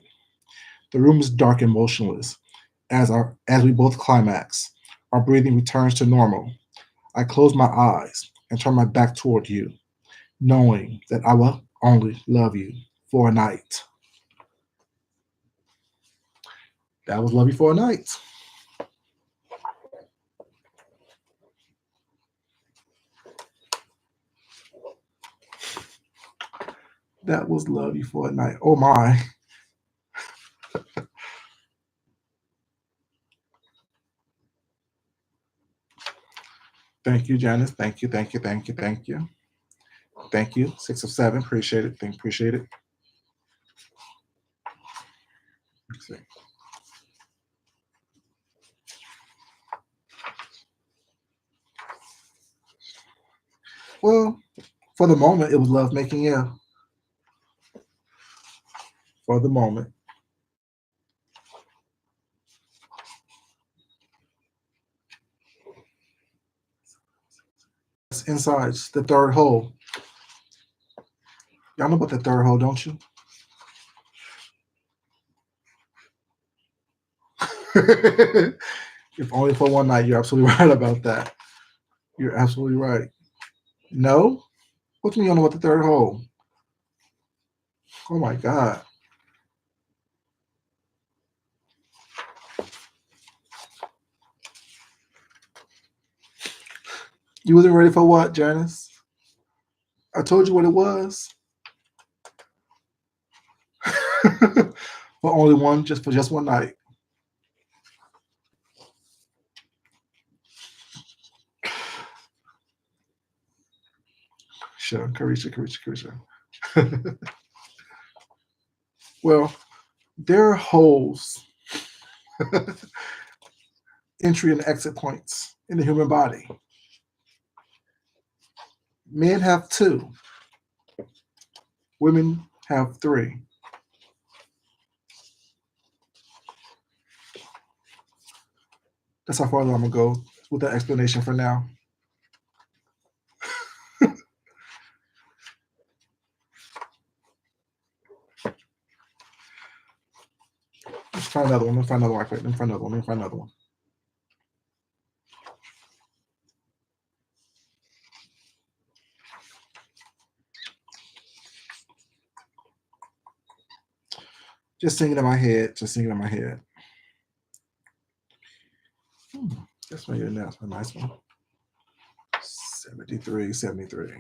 The room is dark and motionless as we both climax. Our breathing returns to normal. I close my eyes and turn my back toward you, knowing that I will only love you for a night. That was Love You for a Night. That was Love You for a Night. Oh my. Thank you, Janice. Thank you, thank you, thank you, thank you. Thank you. 6 of 7. Appreciate it. Appreciate it. Let's see. Well, for the moment, it was love making, yeah. For the moment. It's inside the third hole. Y'all know about the third hole, don't you? If only for one night, you're absolutely right about that. You're absolutely right. No? What do you mean you don't know about the third hole? Oh my God. You wasn't ready for what, Janice? I told you what it was. For only one, just for just one night. Sure, Carisha, Carisha, Carisha. Well, there are holes, entry and exit points in the human body. Men have two, women have three. That's how far I'm gonna go with that explanation for now. Let's find another one. Let's find another one. Let me find another one. Let me find another one. Just singing in my head. Just singing in my head. Hmm, that's maybe that's a nice one. 73, 73.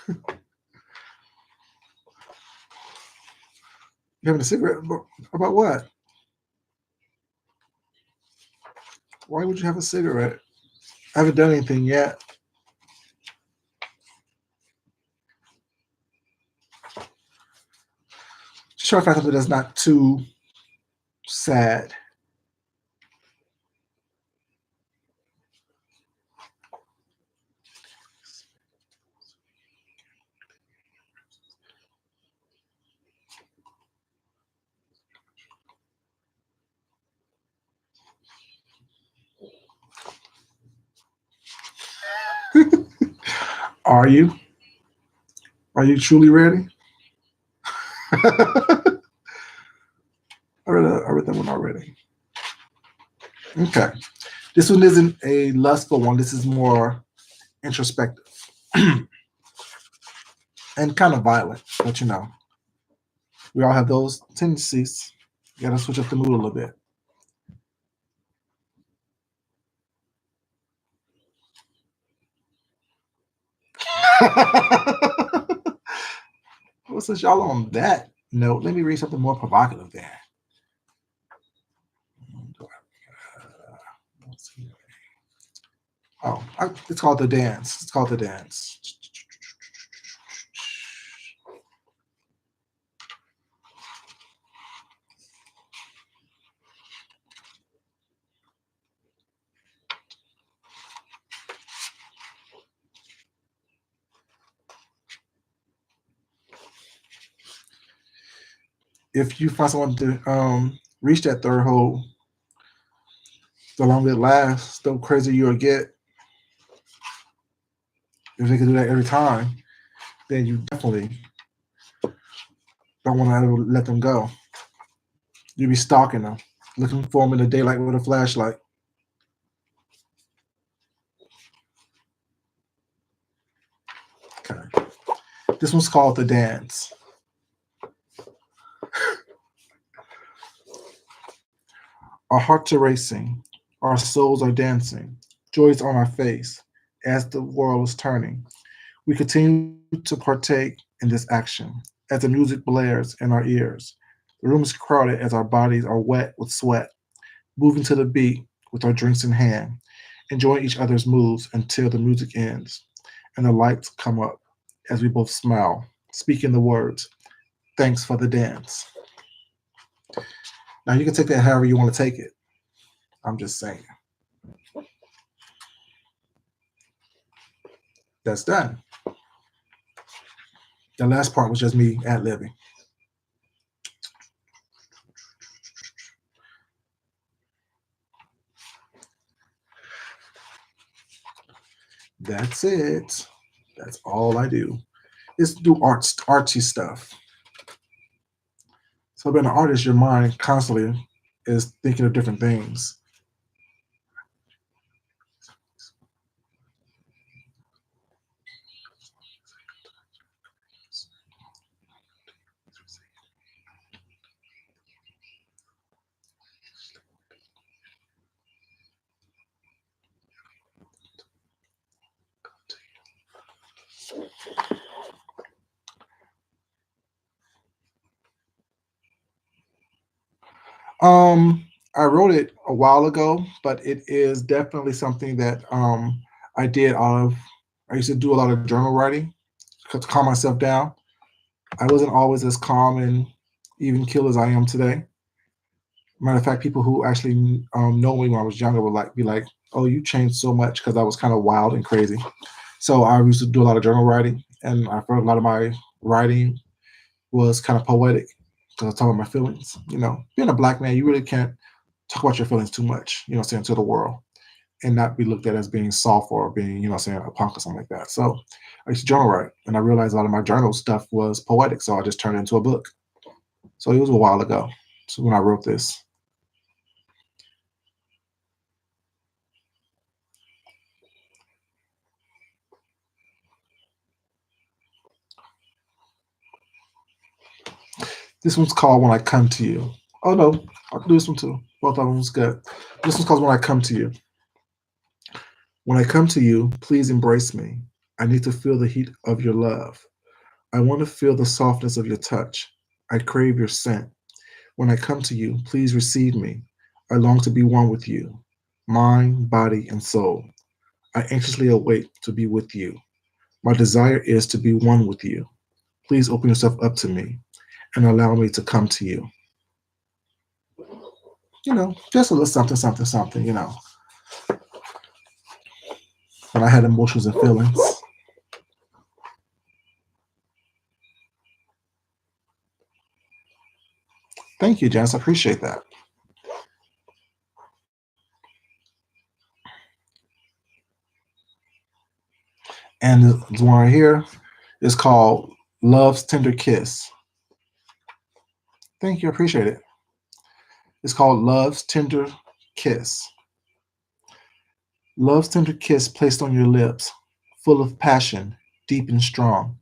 You having a cigarette? About what? Why would you have a cigarette? I haven't done anything yet. Just try to find something that's not too sad. Are you? Are you truly ready? I read that one already. Okay. This one isn't a lustful one. This is more introspective and kind of violent, but we all have those tendencies. You gotta switch up the mood a little bit. Well, since y'all on that note, let me read something more provocative there. Oh, it's called The Dance. It's called The Dance. If you find someone to reach that third hole, the longer it lasts, the crazier you'll get. If they can do that every time, then you definitely don't want to let them go. You be stalking them, looking for them in the daylight with a flashlight. Okay. This one's called The Dance. Our hearts are racing, our souls are dancing, joy's on our face as the world is turning. We continue to partake in this action as the music blares in our ears. The room is crowded as our bodies are wet with sweat, moving to the beat with our drinks in hand, enjoying each other's moves until the music ends and the lights come up as we both smile, speaking the words, "Thanks for the dance." Now you can take that however you want to take it. I'm just saying. That's done. The last part was just me ad libbing. That's it. That's all I do. Is do artsy stuff. So being an artist, your mind constantly is thinking of different things. Um, I wrote it a while ago, but it is definitely something that I did out of. I used to do a lot of journal writing to calm myself down. I wasn't always as calm and even killed as I am today. Matter of fact, people who actually know me when I was younger would be like, "Oh, you changed so much," because I was kind of wild and crazy. So I used to do a lot of journal writing, and I felt a lot of my writing was kind of poetic because I was talking about my feelings. Being a black man, you really can't talk about your feelings too much. Saying to the world and not be looked at as being soft or being, saying a punk or something like that. So I used to journal write, and I realized a lot of my journal stuff was poetic. So I just turned it into a book. So it was a while ago. So when I wrote this. This one's called When I Come to You. Oh no, I'll do this one too. Both of them was good. This one's called When I Come to You. When I come to you, please embrace me. I need to feel the heat of your love. I want to feel the softness of your touch. I crave your scent. When I come to you, please receive me. I long to be one with you, mind, body, and soul. I anxiously await to be with you. My desire is to be one with you. Please open yourself up to me and allow me to come to you. Just a little something, something, something, when I had emotions and feelings. Thank you, Janice. I appreciate that. And the one right here is called Love's Tender Kiss. Thank you. I appreciate it. It's called Love's Tender Kiss. Love's tender kiss placed on your lips, full of passion, deep and strong,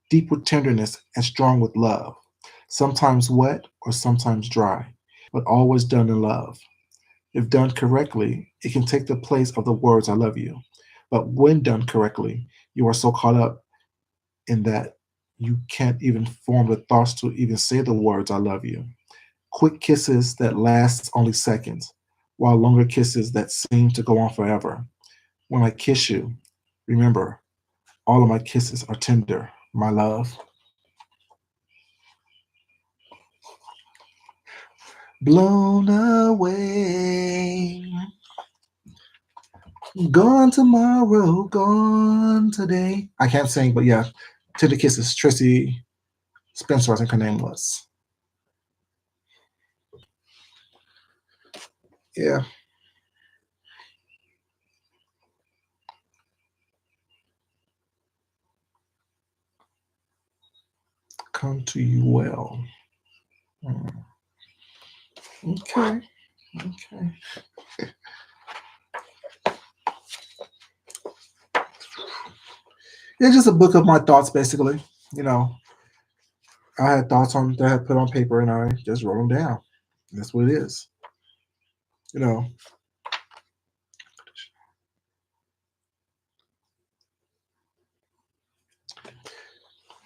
deep with tenderness and strong with love, sometimes wet or sometimes dry, but always done in love. If done correctly, it can take the place of the words I love you. But when done correctly, you are so caught up in that you can't even form the thoughts to even say the words I love you. Quick kisses that last only seconds, while longer kisses that seem to go on forever. When I kiss you, remember, all of my kisses are tender, my love. Blown away. Gone tomorrow, gone today. I can't sing, but yeah. Tender Kisses, Tracy Spencer, I think her name was. Yeah, come to you well. Hmm. Okay, okay. It's just a book of my thoughts, basically. You know, I had thoughts on that I had put on paper, and I just wrote them down. That's what it is. You know,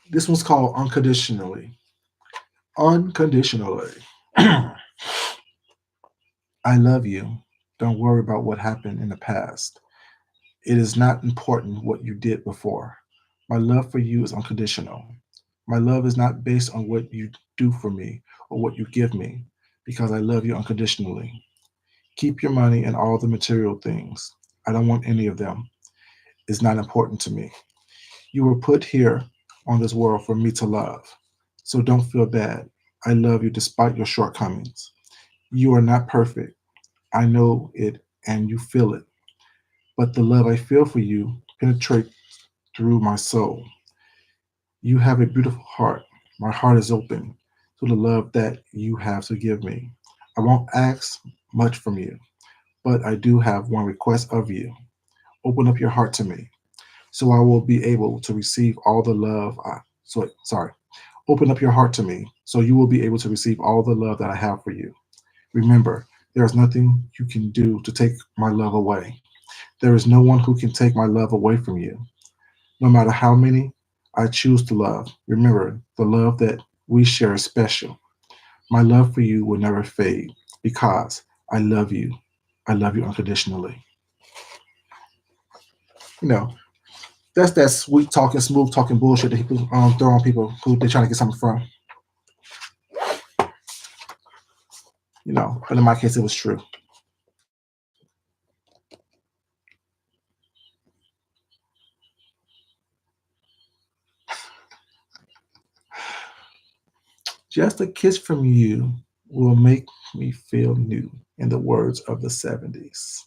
this one's called Unconditionally. Unconditionally. I love you. Don't worry about what happened in the past. It is not important what you did before. My love for you is unconditional. My love is not based on what you do for me or what you give me, because I love you unconditionally. Keep your money and all the material things. I don't want any of them. It's not important to me. You were put here on this world for me to love. So don't feel bad. I love you despite your shortcomings. You are not perfect. I know it and you feel it. But the love I feel for you penetrates through my soul. You have a beautiful heart. My heart is open to the love that you have to give me. I won't ask much from you, but I do have one request of you. Open up your heart to me, so I will be able to receive all the love. Sorry. Open up your heart to me, so you will be able to receive all the love that I have for you. Remember, there is nothing you can do to take my love away. There is no one who can take my love away from you. No matter how many I choose to love, remember the love that we share is special. My love for you will never fade because I love you. I love you unconditionally. You know, that's that sweet talking, smooth talking bullshit that people throw on people who they're trying to get something from. But in my case, it was true. Just a kiss from you will make me feel new, in the words of the 70s.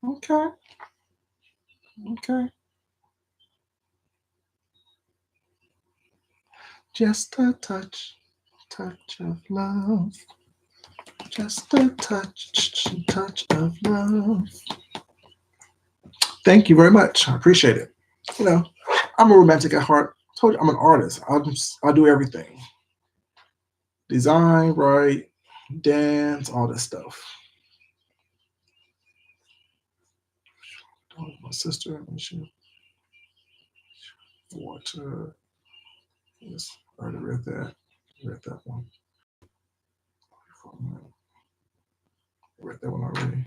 Okay, okay. Just a touch of love. Just a touch of love. Thank you very much. I appreciate it. You know, I'm a romantic at heart. I told you I'm an artist. I do everything: design, write, dance, all this stuff. Oh, my sister, and she water. Yes, I already read that. Read that one. Read that one already.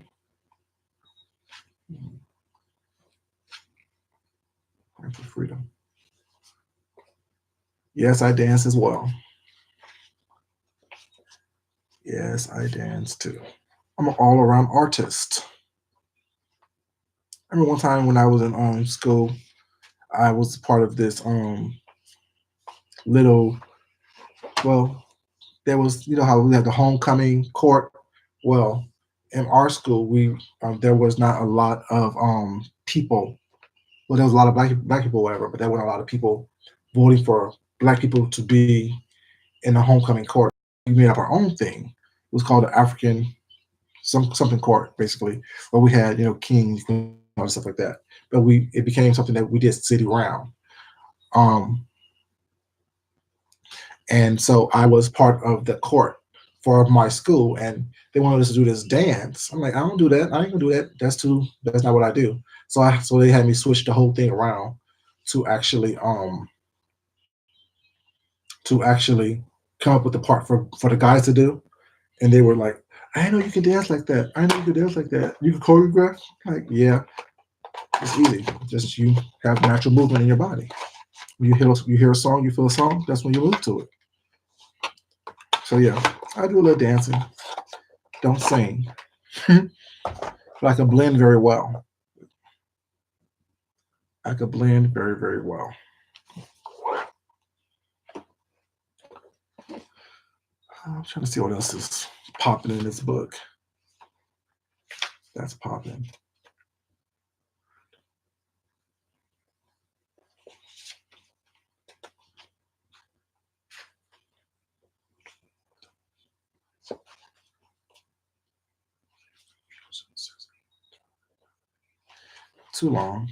Time for freedom. Yes, I dance as well. Yes, I dance too. I'm an all-around artist. I remember one time when I was in school, I was part of this little. Well, there was, you know how we had the homecoming court. Well, in our school, we there was not a lot of people. Well, there was a lot of black people, whatever, but there weren't a lot of people voting for black people to be in the homecoming court. We made up our own thing. It was called the African something court, basically, where we had, kings, queens, all stuff like that. But it became something that we did city round. Um, and so I was part of the court for my school, and they wanted us to do this dance. I'm like, I don't do that. I ain't gonna do that. That's not what I do. So they had me switch the whole thing around to actually come up with the part for the guys to do. And they were like, I didn't know you could dance like that. I didn't know you could dance like that. You can choreograph? Like, yeah, it's easy. Just you have natural movement in your body. When you hear a song, you feel a song, that's when you move to it. So yeah, I do a little dancing. Don't sing. But I can blend very well. I could blend very, very well. I'm trying to see what else is popping in this book. That's popping. Too long.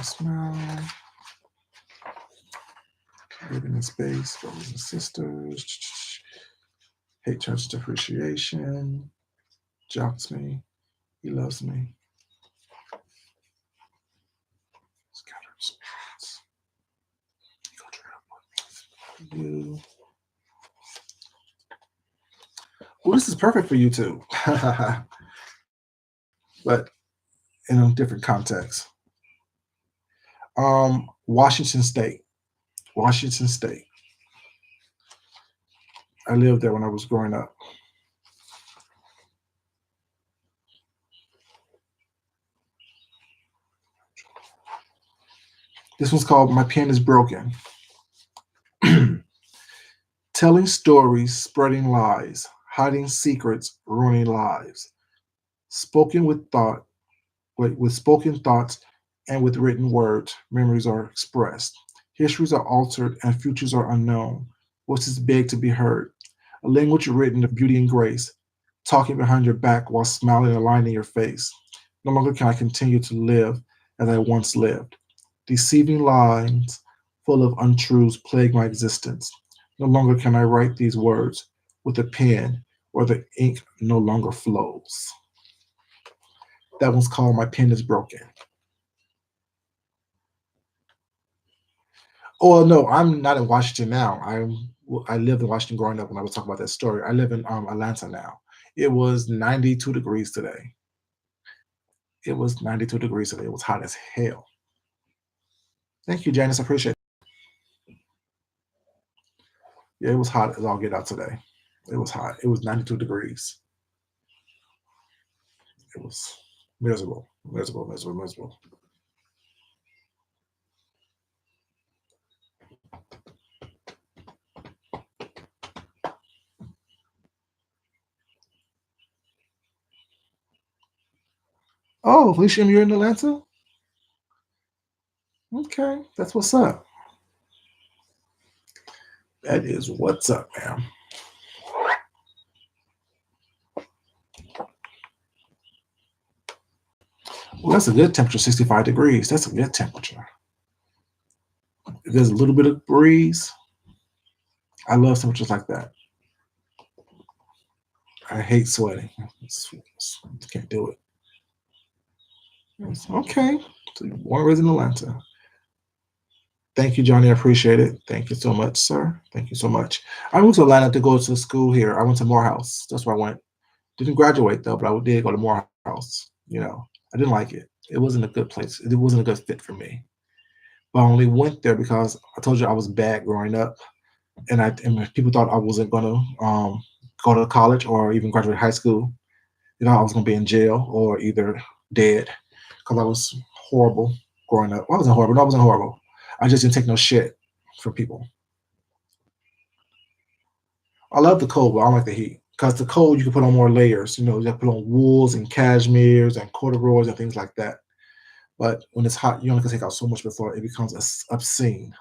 Smell. Living in space, brothers and sisters. Hate church depreciation. Jocks me. He loves me. Scattered spirits. You. Well, this is perfect for you too. But in a different context. Washington State. Washington State. I lived there when I was growing up. This one's called My Pen is Broken. Telling stories, spreading lies, hiding secrets, ruining lives. Spoken with thought, with spoken thoughts and with written words, memories are expressed. Histories are altered and futures are unknown. Voices beg to be heard. A language written of beauty and grace, talking behind your back while smiling and lying in your face. No longer can I continue to live as I once lived. Deceiving lines full of untruths plague my existence. No longer can I write these words with a pen or the ink no longer flows. That one's called My Pen is Broken. Oh no, I'm not in Washington now. I lived in Washington growing up when I was talking about that story. I live in Atlanta now. It was 92 degrees today. It was 92 degrees today. It was hot as hell. Thank you, Janice. I appreciate it. Yeah, it was hot as all get out today. It was hot. It was 92 degrees. It was miserable, miserable, miserable, miserable. Oh, Felicia, you're in Atlanta? Okay, that's what's up. That is what's up, man. Well, that's a good temperature, 65 degrees. That's a good temperature. If there's a little bit of breeze, I love temperatures like that. I hate sweating. Can't do it. Okay. So you born and raised in Atlanta. Thank you, Johnny. I appreciate it. Thank you so much, sir. Thank you so much. I moved to Atlanta to go to school here. I went to Morehouse. That's where I went. Didn't graduate though, but I did go to Morehouse. I didn't like it. It wasn't a good place. It wasn't a good fit for me. But I only went there because I told you I was bad growing up, and people thought I wasn't gonna go to college or even graduate high school. I was gonna be in jail or either dead because I was horrible growing up. Well, I wasn't horrible. No, I wasn't horrible. I just didn't take no shit from people. I love the cold, but I don't like the heat. Because the cold, you can put on more layers. You have to put on wools and cashmeres and corduroys and things like that. But when it's hot, you only can take out so much before it becomes obscene.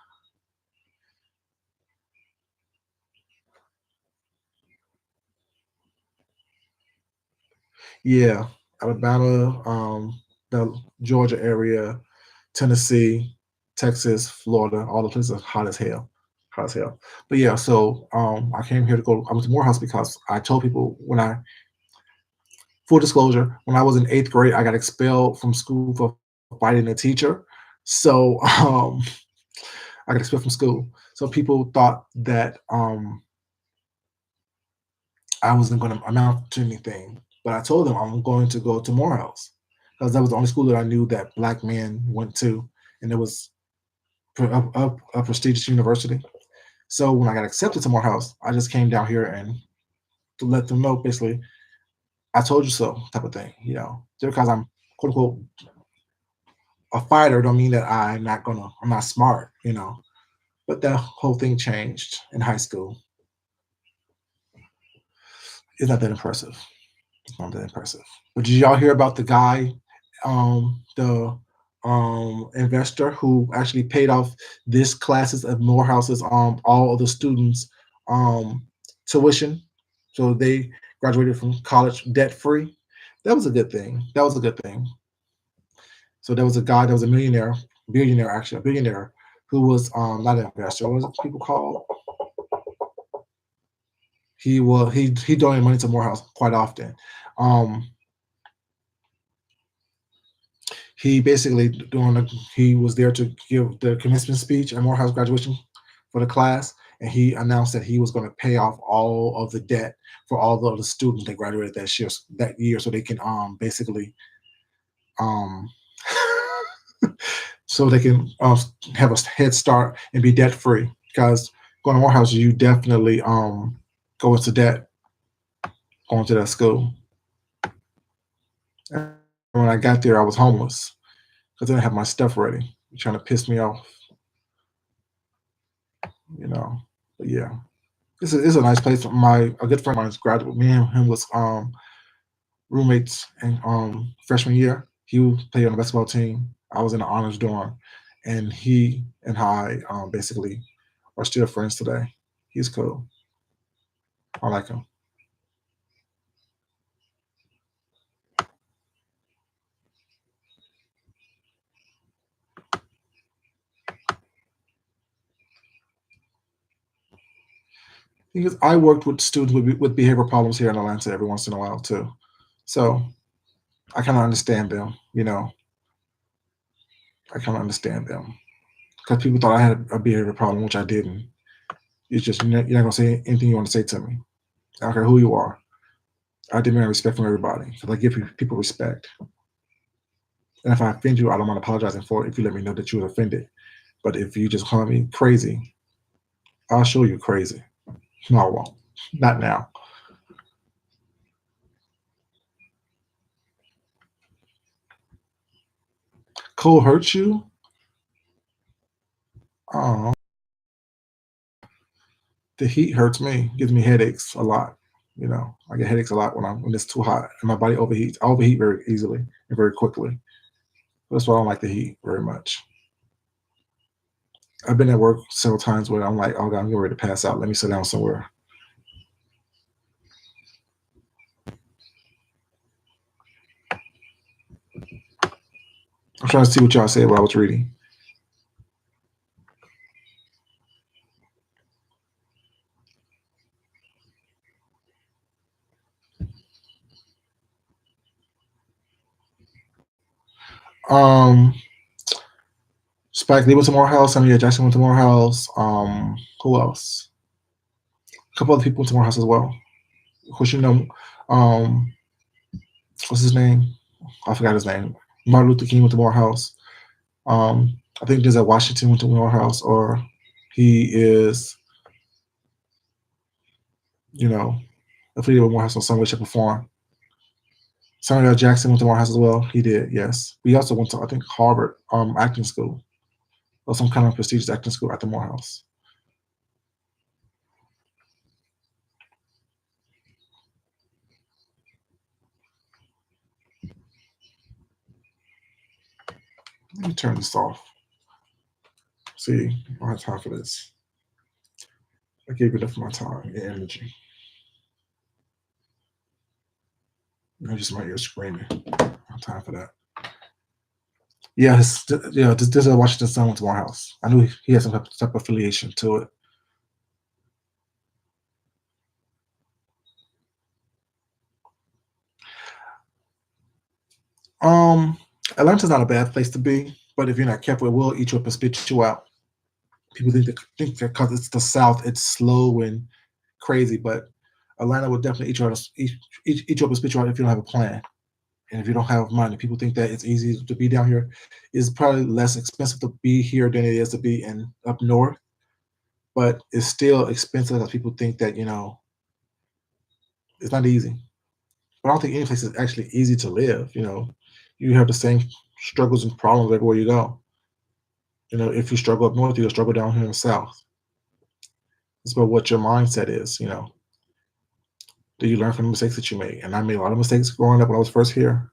Yeah, Alabama, the Georgia area, Tennessee, Texas, Florida, all the places are hot as hell. Hot as hell. But yeah, so I came here to go. I went to Morehouse because I told people full disclosure, when I was in eighth grade, I got expelled from school for fighting a teacher. So I got expelled from school. So people thought that I wasn't going to amount to anything. But I told them I'm going to go to Morehouse because that was the only school that I knew that black men went to, and it was a prestigious university. So when I got accepted to Morehouse, I just came down here and to let them know basically, I told you so type of thing. Just because I'm quote unquote a fighter don't mean that I'm not smart. But that whole thing changed in high school. It's not that impressive. It's not that impressive. But did y'all hear about the guy, the investor who actually paid off this classes of Morehouse's all of the students um tuition, so they graduated from college debt free. That was a good thing. That was a good thing. So there was a guy that was a billionaire actually, a billionaire who was not an investor. What was it people called? He donated money to Morehouse quite often. Um, he basically he was there to give the commencement speech at Morehouse graduation for the class, and he announced that he was going to pay off all of the debt for all of the students that graduated that year, so they can basically um so they can have a head start and be debt free. Because going to Morehouse, you definitely go into debt going to that school. And when I got there, I was homeless because I didn't have my stuff ready. Trying to piss me off, you know. But yeah, it's a nice place. A good friend of mine's graduate. Me and him was roommates in freshman year. He played on the basketball team. I was in the honors dorm, and he and I basically are still friends today. He's cool. I like him. Because I worked with students with behavior problems here in Atlanta every once in a while too, so I kind of understand them. I kind of understand them because people thought I had a behavior problem, which I didn't. It's just you're not gonna say anything you want to say to me. I don't care who you are. I demand respect from everybody because I give people respect. And if I offend you, I don't mind apologizing for it if you let me know that you were offended. But if you just call me crazy, I'll show you crazy. No, I won't. Not now. Cold hurts you? Oh, the heat hurts me. Gives me headaches a lot. I get headaches a lot when it's too hot and my body overheats. I overheat very easily and very quickly. That's why I don't like the heat very much. I've been at work several times where I'm like, oh God, I'm getting ready to pass out. Let me sit down somewhere. I'm trying to see what y'all said while I was reading. Um, Spike Lee went to Morehouse. Samuel L. Jackson went to Morehouse. Who else? A couple other people went to Morehouse as well. Of course, um, what's his name? I forgot his name. Martin Luther King went to Morehouse. I think Denzel Washington went to Morehouse, or he is, you know, affiliated with Morehouse in some way, shape, or form. Samuel L. Jackson went to Morehouse as well. He did, yes. We also went to, I think, Harvard acting school, or some kind of prestigious acting school at the Morehouse. Let me turn this off. See, I don't have time for this. I gave enough of my time and energy. I just my ears screaming. I don't have time for that. Yeah, this is Washington son went to Morehouse. I knew he had some type of affiliation to it. Um, Atlanta's not a bad place to be, but if you're not careful, it will eat you up and spit you out. People think that because it's the South, it's slow and crazy, but Atlanta will definitely eat you up and spit you out if you don't have a plan and if you don't have money. People think that it's easy to be down here. It's probably less expensive to be here than it is to be in up north, but it's still expensive as people think that it's not easy. But I don't think any place is actually easy to live. You have the same struggles and problems everywhere you go. If you struggle up north, you'll struggle down here in the south. It's about what your mindset is. Do you learn from the mistakes that you made? And I made a lot of mistakes growing up when I was first here.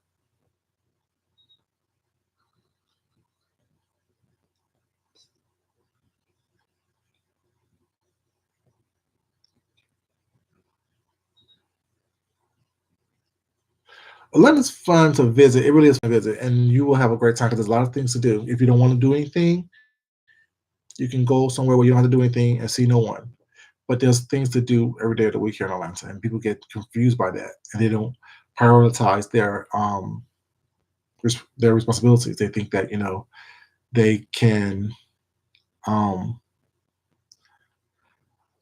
Atlanta's fun to visit. It really is fun to visit, and you will have a great time because there's a lot of things to do. If you don't want to do anything, you can go somewhere where you don't have to do anything and see no one. But there's things to do every day of the week here in Atlanta, and people get confused by that, and they don't prioritize their responsibilities. They think that they can um,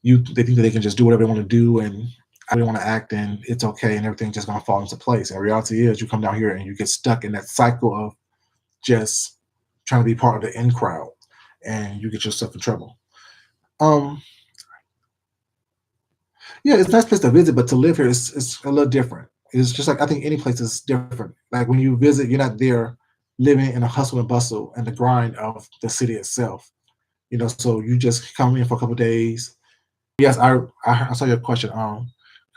they think that they can just do whatever they want to do and how they want to act, and it's okay, and everything's just gonna fall into place. And the reality is, you come down here and you get stuck in that cycle of just trying to be part of the in crowd, and you get yourself in trouble. Um, yeah, it's a nice place to visit, but to live here is a little different. It's just like I think any place is different. Like when you visit, you're not there living in a hustle and bustle and the grind of the city itself. So you just come in for a couple of days. Yes, I saw your question,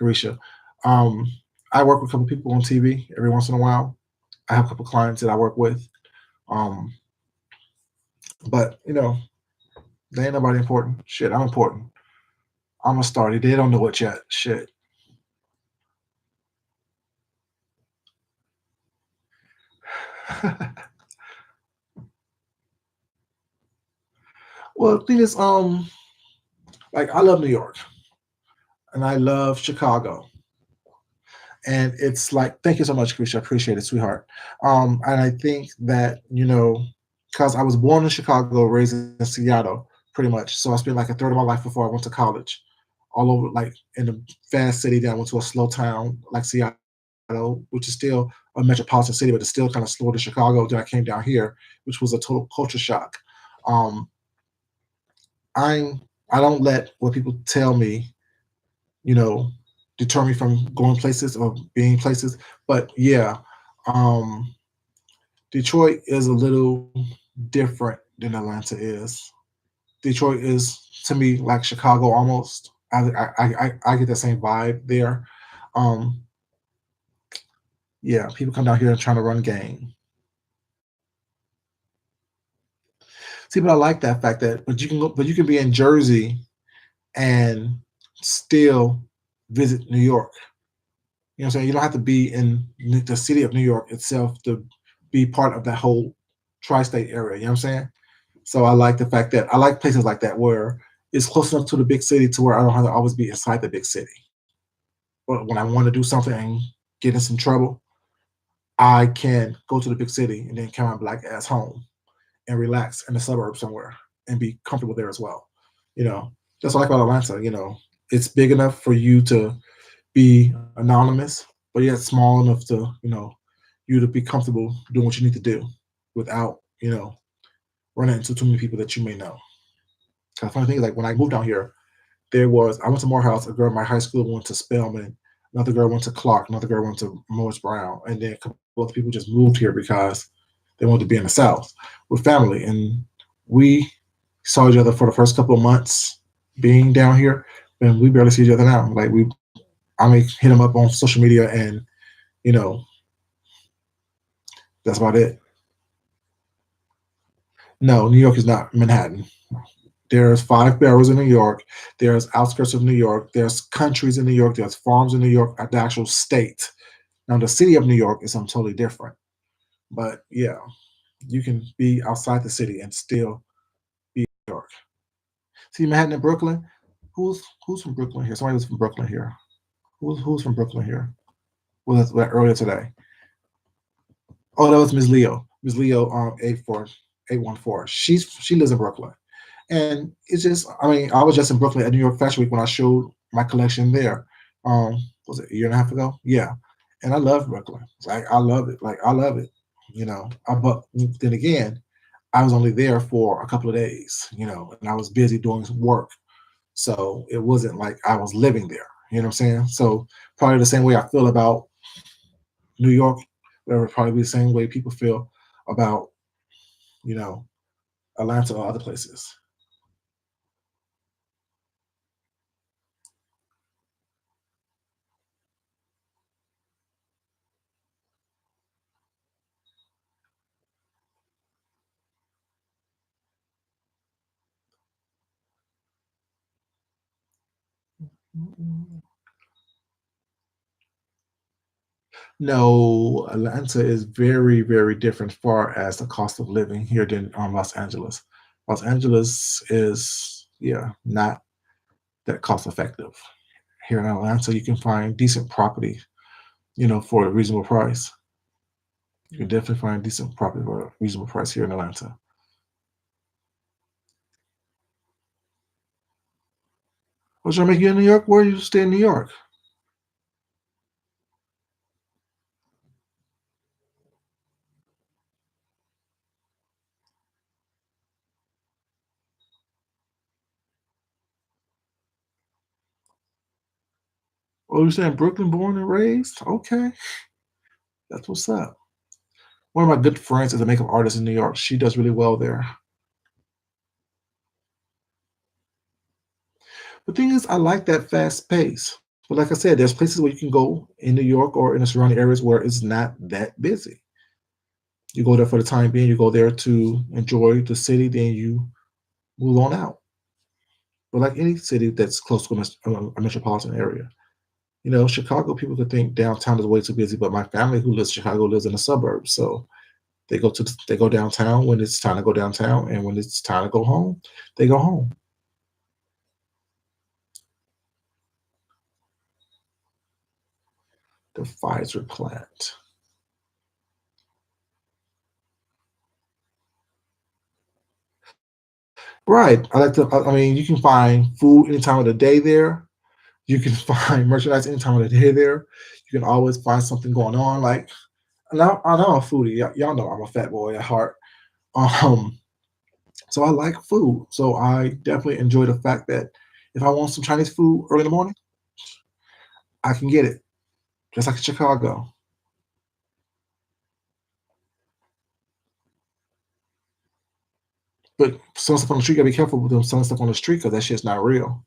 Carisha. Um, I work with a couple people on TV every once in a while. I have a couple clients that I work with. Um, but they ain't nobody important. Shit, I'm important. I'm a star. They don't know it yet. Shit. Well, the thing is, like I love New York and I love Chicago. And it's like, thank you so much, Krisha. I appreciate it, sweetheart. And I think that, because I was born in Chicago, raised in Seattle, pretty much. So I spent like a third of my life before I went to college, all over, like in a fast city. Then I went to a slow town like Seattle, which is still a metropolitan city, but it's still kind of slower than Chicago. Then I came down here, which was a total culture shock. Um, I'm I don't let what people tell me, you know, deter me from going places or being places. But yeah, um, Detroit is a little different than Atlanta is. Detroit is to me like Chicago almost. I get that same vibe there. Um, yeah, people come down here and trying to run game. See, but I like that fact that, but you can be in Jersey and still visit New York. You know what I'm saying? You don't have to be in the city of New York itself to be part of that whole tri-state area. You know what I'm saying? So I like the fact that I like places like that where it's close enough to the big city to where I don't have to always be inside the big city. But when I want to do something and get in some trouble, I can go to the big city and then come black ass home and relax in the suburbs somewhere and be comfortable there as well. You know, that's what I like about Atlanta. It's big enough for you to be anonymous, but yet small enough to, you to be comfortable doing what you need to do without, running into too many people that you may know. 'Cause funny thing is, like when I moved down here, I went to Morehouse. A girl in my high school went to Spelman. Another girl went to Clark. Another girl went to Morris Brown. And then a couple of people just moved here because they wanted to be in the South with family. And we saw each other for the first couple of months being down here, and we barely see each other now. Like I may hit them up on social media, and you know, that's about it. No, New York is not Manhattan. There's five boroughs in New York. There's outskirts of New York. There's countries in New York. There's farms in New York. The actual state. Now, the city of New York is something totally different. But yeah, you can be outside the city and still be New York. See Manhattan and Brooklyn. Who's from Brooklyn here? Somebody was from Brooklyn here. Who's from Brooklyn here? Well, that's earlier today. Oh, that was Ms. Leo. Ms. Leo, 84814. She lives in Brooklyn. And it's just, I mean, I was just in Brooklyn at New York Fashion Week when I showed my collection there. Was it a year and a half ago? Yeah. And I love Brooklyn. Like I love it. Like I love it. But then again, I was only there for a couple of days, and I was busy doing some work. So it wasn't like I was living there. You know what I'm saying? So probably the same way I feel about New York, that would probably be the same way people feel about, you know, Atlanta or other places. No, Atlanta is very, very different far as the cost of living here than Los Angeles. Los Angeles is, yeah, not that cost effective. Here in Atlanta, you can find decent property, for a reasonable price. You can definitely find decent property for a reasonable price here in Atlanta. What's trying to make you in New York? Where you stay in New York? Oh, you saying Brooklyn, born and raised? Okay, that's what's up. One of my good friends is a makeup artist in New York. She does really well there. The thing is, I like that fast pace. But like I said, there's places where you can go in New York or in the surrounding areas where it's not that busy. You go there for the time being, you go there to enjoy the city, then you move on out. But like any city that's close to a metropolitan area. Chicago, people could think downtown is way too busy, but my family who lives in Chicago lives in the suburbs. So they go downtown when it's time to go downtown, and when it's time to go home, they go home. The Pfizer plant. Right. I mean, you can find food any time of the day there. You can find merchandise any time of the day there. You can always find something going on. Like, and I know I'm a foodie. Y'all know I'm a fat boy at heart. Um, so I like food. So I definitely enjoy the fact that if I want some Chinese food early in the morning, I can get it. Just like in Chicago. But selling stuff on the street, you gotta be careful with them selling stuff on the street because that shit's not real.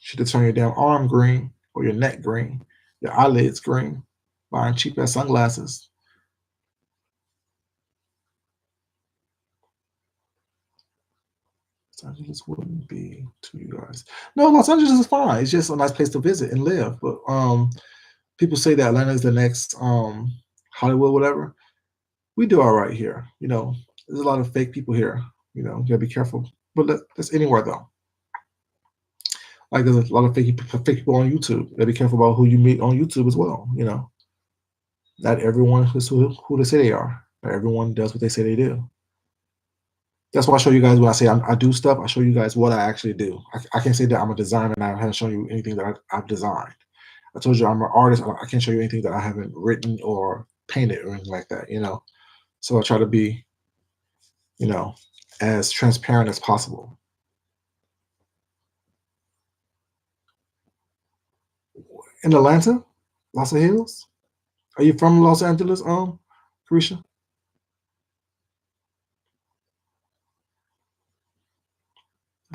Should have turn your damn arm green or your neck green, your eyelids green, buying cheap ass sunglasses. Los Angeles wouldn't be to you guys. No, Los Angeles is fine. It's just a nice place to visit and live. But people say that Atlanta is the next Hollywood, whatever. We do all right here. There's a lot of fake people here. You gotta be careful. But that's anywhere though. Like there's a lot of fake people on YouTube. You gotta be careful about who you meet on YouTube as well. Not everyone is who they say they are. Not everyone does what they say they do. That's why I show you guys when I say I do stuff. I show you guys what I actually do. I can't say that I'm a designer and I haven't shown you anything that I've designed. I told you I'm an artist. I can't show you anything that I haven't written or painted or anything like that. So I try to be, you know, as transparent as possible. In Atlanta, Los Angeles. Are you from Los Angeles, Carisha?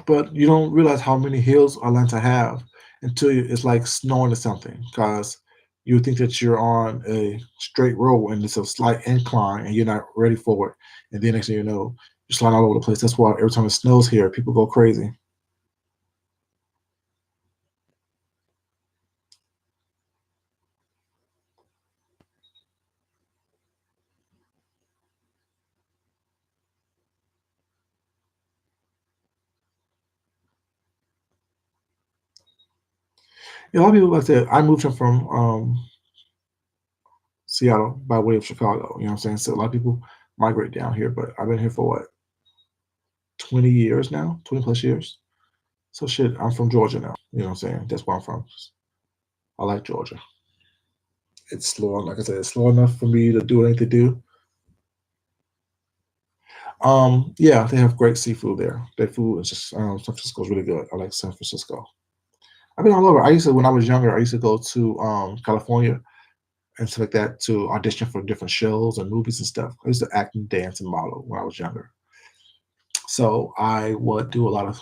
But you don't realize how many hills Atlanta have until it's like snowing or something, because you think that you're on a straight road and it's a slight incline and you're not ready for it. And then next thing you know, you're sliding all over the place. That's why every time it snows here, people go crazy. A lot of people like that. I moved from Seattle by way of Chicago. You know what I'm saying? So a lot of people migrate down here, but I've been here for what, 20 years now, 20 plus years. So shit, I'm from Georgia now. You know what I'm saying? That's where I'm from. I like Georgia. It's slow, like I said, it's slow enough for me to do what I need to do. Yeah, they have great seafood there. Their food is just San Francisco is really good. I like San Francisco. I've been all over. I used to when I was younger. I used to go to California and stuff like that to audition for different shows and movies and stuff. I used to act and dance and model when I was younger. So I would do a lot of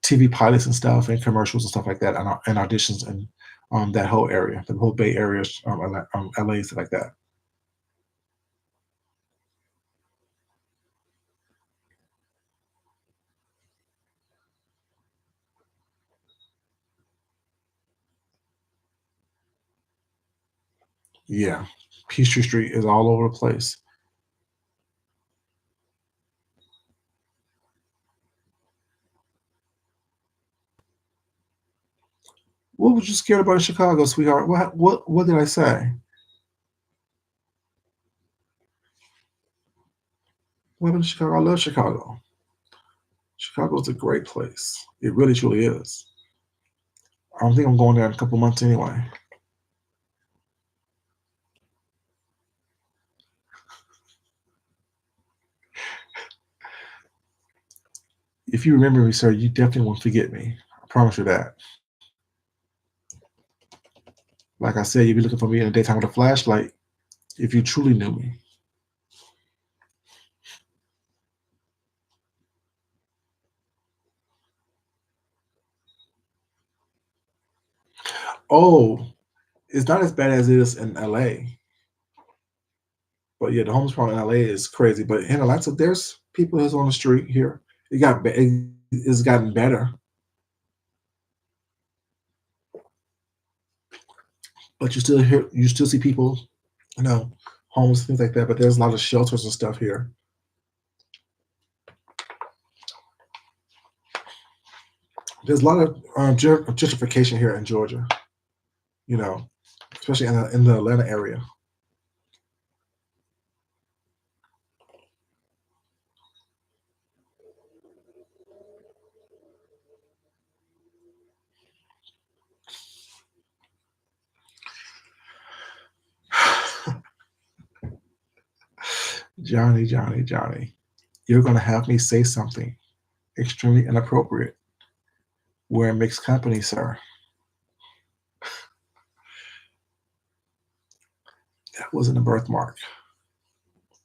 TV pilots and stuff and commercials and stuff like that and auditions in that whole area, the whole Bay Area, LA, stuff like that. Yeah, Peachtree Street is all over the place. What was you scared about in Chicago, sweetheart? What did I say? What happened in Chicago? I love Chicago. Chicago's a great place. It really truly is. I don't think I'm going there in a couple months anyway. If you remember me, sir, you definitely won't forget me. I promise you that. Like I said, you'd be looking for me in the daytime with a flashlight if you truly knew me. Oh, it's not as bad as it is in LA. But yeah, the homeless problem in LA is crazy. But in Atlanta, there's people that's on the street here. It's gotten better, but you still see people, you know, homeless things like that. But there's a lot of shelters and stuff here. There's a lot of gentrification here in Georgia. You know, especially in the Atlanta area. Johnny, Johnny, Johnny, you're gonna have me say something extremely inappropriate. We're in mixed company, sir. That wasn't a birthmark.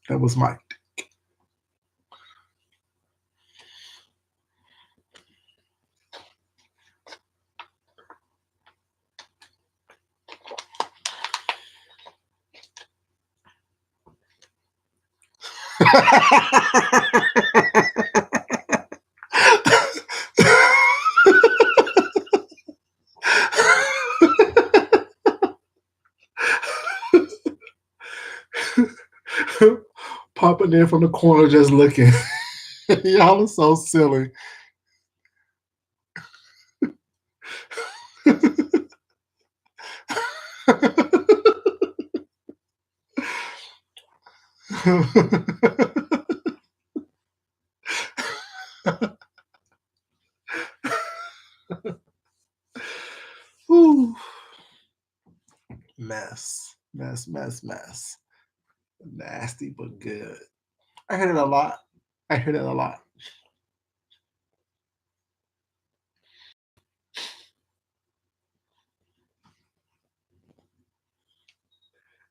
That was Mike. Popping in from the corner just looking. Y'all are so silly. Whew. Mess, mess, mess, mess. Nasty but good. I heard it a lot. I heard it a lot.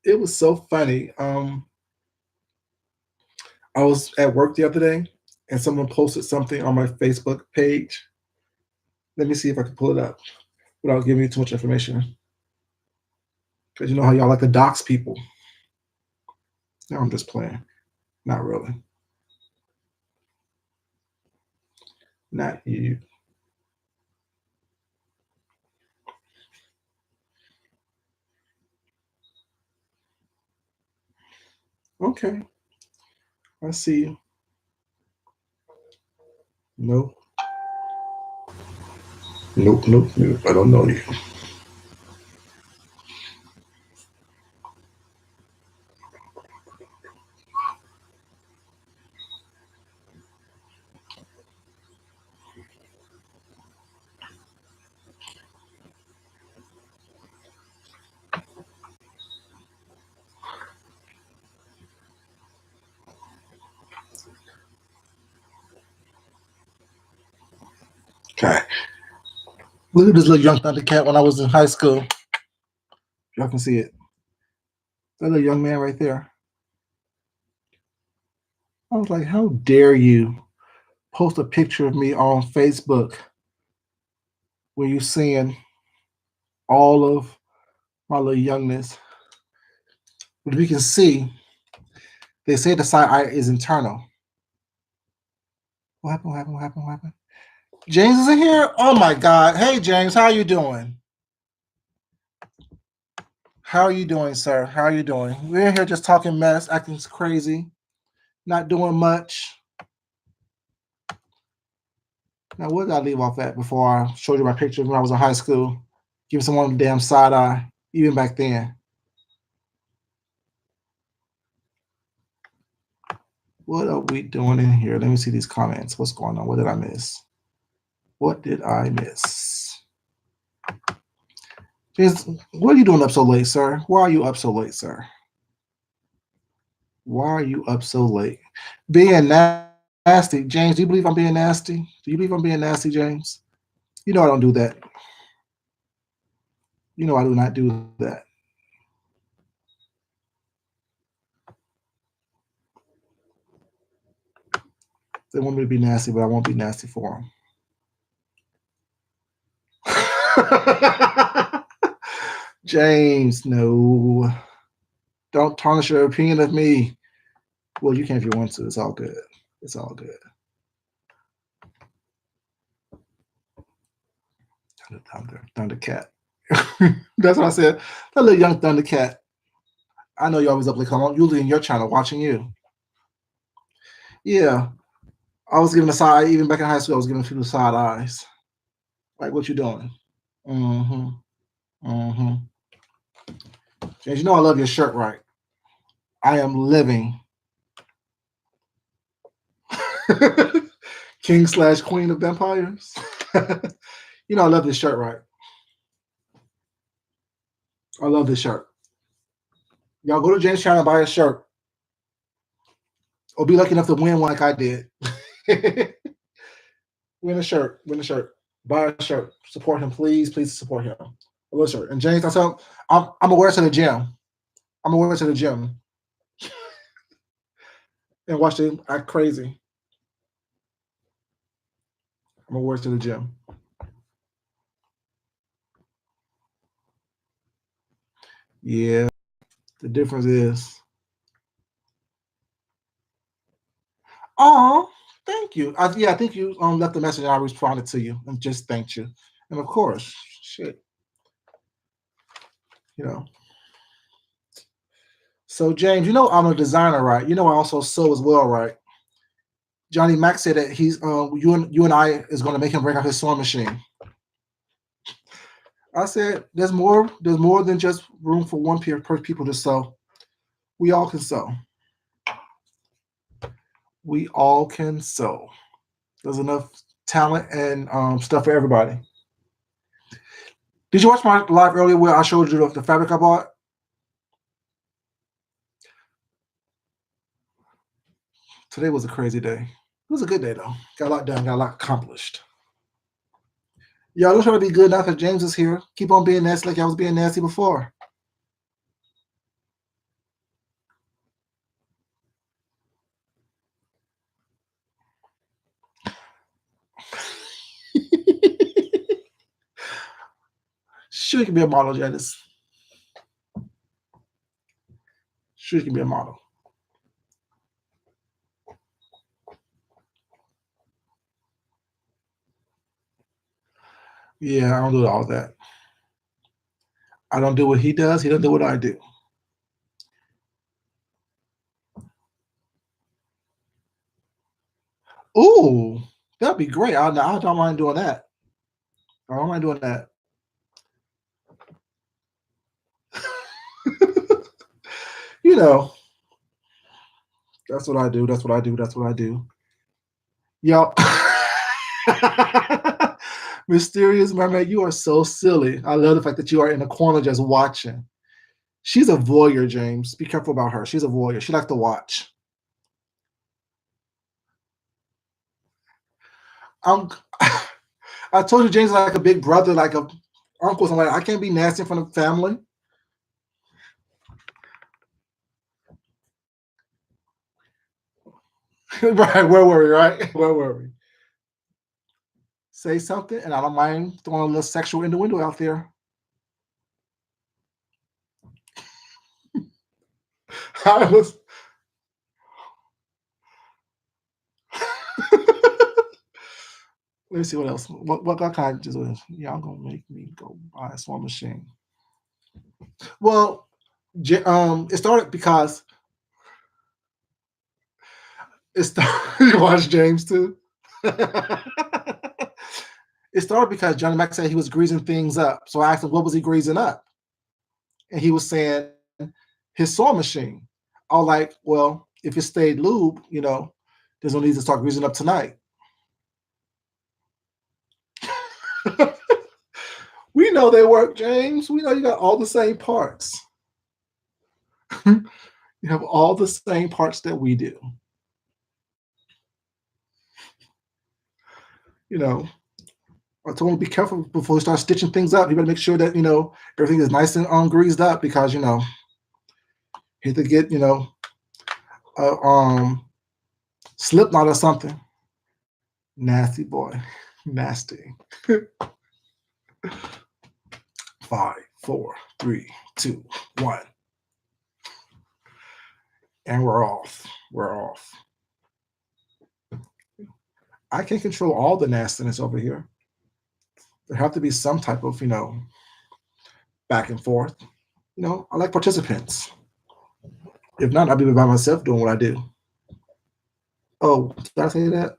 It was so funny. I was at work the other day and someone posted something on my Facebook page. Let me see if I can pull it up without giving you too much information. Because you know how y'all like to dox people. No, I'm just playing. Not really. Not you. Okay. I see you. Nope. Nope, nope, nope. I don't know you. Okay. Look at this little young Thundercat when I was in high school. Y'all can see it. That little young man right there. I was like, how dare you post a picture of me on Facebook when you seeing all of my little youngness. But we can see, they say the side eye is internal. What happened? What happened? What happened? What happened? James is in here? Oh my God. Hey James, how you doing? How are you doing, sir? How are you doing? We're in here just talking mess, acting crazy, not doing much. Now, what did I leave off at before I showed you my picture when I was in high school? Give someone a damn side eye, even back then. What are we doing in here? Let me see these comments. What's going on? What did I miss? What did I miss? James, what are you doing up so late, sir? Why are you up so late, sir? Why are you up so late? Being nasty. James, do you believe I'm being nasty? Do you believe I'm being nasty, James? You know I don't do that. You know I do not do that. They want me to be nasty, but I won't be nasty for them. James, no. Don't tarnish your opinion of me. Well, you can if you want to. It's all good. It's all good. Thundercat. That's what I said. That little young Thundercat. I know you're always up late. I'm usually in your channel watching you. Yeah. I was giving a side, even back in high school, I was giving people side eyes. Like, what you doing? Mm-hmm. Mm-hmm. James, you know I love your shirt, right? I am living. King / Queen of Vampires. You know I love this shirt, right? I love this shirt. Y'all go to James' channel and buy a shirt. Or be lucky enough to win one like I did. Win a shirt. Win a shirt. Buy a shirt. Support him, please. Please support him. A little shirt. And James, I'm gonna wear it to the gym. I'm gonna wear it to the gym. And watch it act crazy. I'm gonna wear it to the gym. Yeah. The difference is. Oh, thank you. I think you left the message. I responded to you and just thanked you. And of course, shit. You know. So James, you know I'm a designer, right? You know I also sew as well, right? Johnny Mac said that he's you and I is going to make him break out his sewing machine. I said there's more than just room for one per people to sew. We all can sew. We all can sew. There's enough talent and stuff for everybody. Did you watch my live earlier where I showed you the fabric I bought? Today was a crazy day. It was a good day though. Got a lot done. Got a lot accomplished. Y'all don't try to be good now because James is here. Keep on being nasty like I was being nasty before. Sure, you can be a model, Janice. Sure, you can be a model. Yeah, I don't do all that. I don't do what he does. He doesn't do what I do. Ooh, that'd be great. I don't mind doing that. I don't mind doing that. You know, that's what I do. That's what I do. That's what I do. Yo, Mysterious Mermaid, you are so silly. I love the fact that you are in the corner just watching. She's a voyeur, James. Be careful about her. She's a voyeur. She likes to watch. I'm, I told you James is like a big brother, like a uncle. So I'm like, I can't be nasty in front of family. Right? Where were we? Right? Where were we? Say something, and I don't mind throwing a little sexual innuendo out there. I was. Let me see what else. What kind of just y'all gonna make me go buy a small machine? Well, it started because it started. You watch James too. It started because Johnny Mac said he was greasing things up. So I asked him, what was he greasing up? And he was saying his sewing machine. I was like, well, if it stayed lube, there's no need to start greasing up tonight. We know they work, James. We know you got all the same parts. You have all the same parts that we do. You know, I told him to be careful before he starts stitching things up. You better make sure that everything is nice and greased up because he to get a slip knot or something. Nasty boy, nasty. 5, 4, 3, 2, 1, and we're off. We're off. I can't control all the nastiness over here. There have to be some type of back and forth. I like participants. If not, I'll be by myself doing what I do. Oh, did I say that?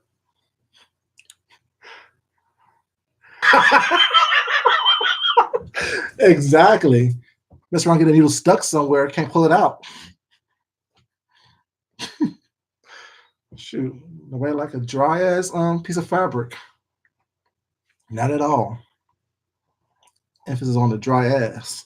Exactly. Mess around, get a needle stuck somewhere, can't pull it out. Shoot, the way like a dry ass piece of fabric. Not at all. Emphasis on the dry ass.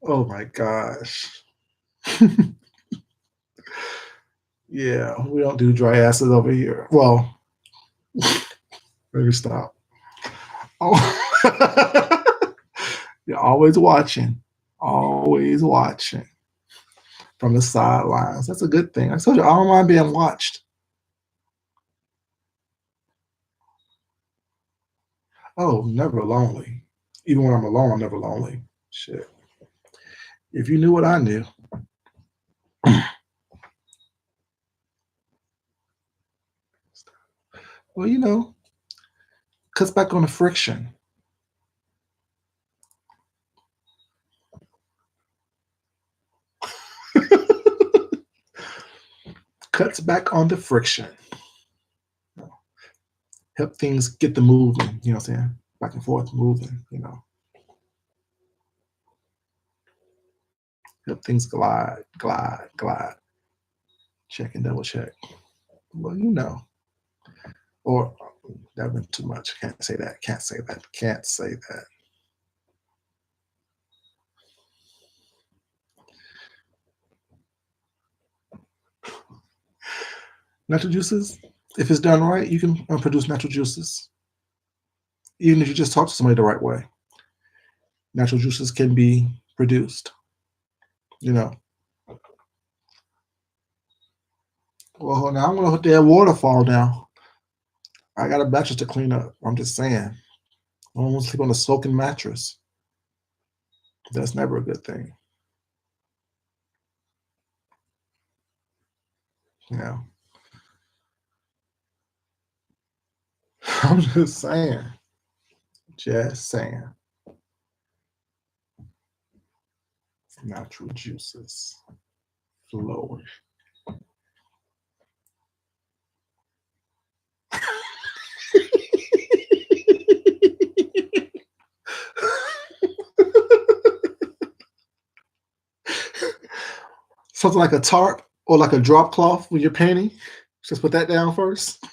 Oh my gosh. Yeah, we don't do dry asses over here. Well, maybe stop. Oh. You're always watching. Always watching from the sidelines. That's a good thing. I told you, I don't mind being watched. Oh, never lonely. Even when I'm alone, I'm never lonely. Shit. If you knew what I knew. Well, cuts back on the friction. Cuts back on the friction. Help things get the moving, you know what I'm saying? Back and forth moving, you know. Help things glide, glide, glide. Check and double check. Well, you know. Or that went too much. Can't say that. Can't say that. Can't say that. Natural juices, if it's done right, you can produce natural juices. Even if you just talk to somebody the right way, natural juices can be produced. You know. Well, now I'm gonna let that waterfall down. I got a mattress to clean up. I'm just saying. I don't want to sleep on a soaking mattress. That's never a good thing. You know. I'm just saying. Just saying. Natural juices flowing. Something like a tarp or like a drop cloth when you're painting. Just put that down first.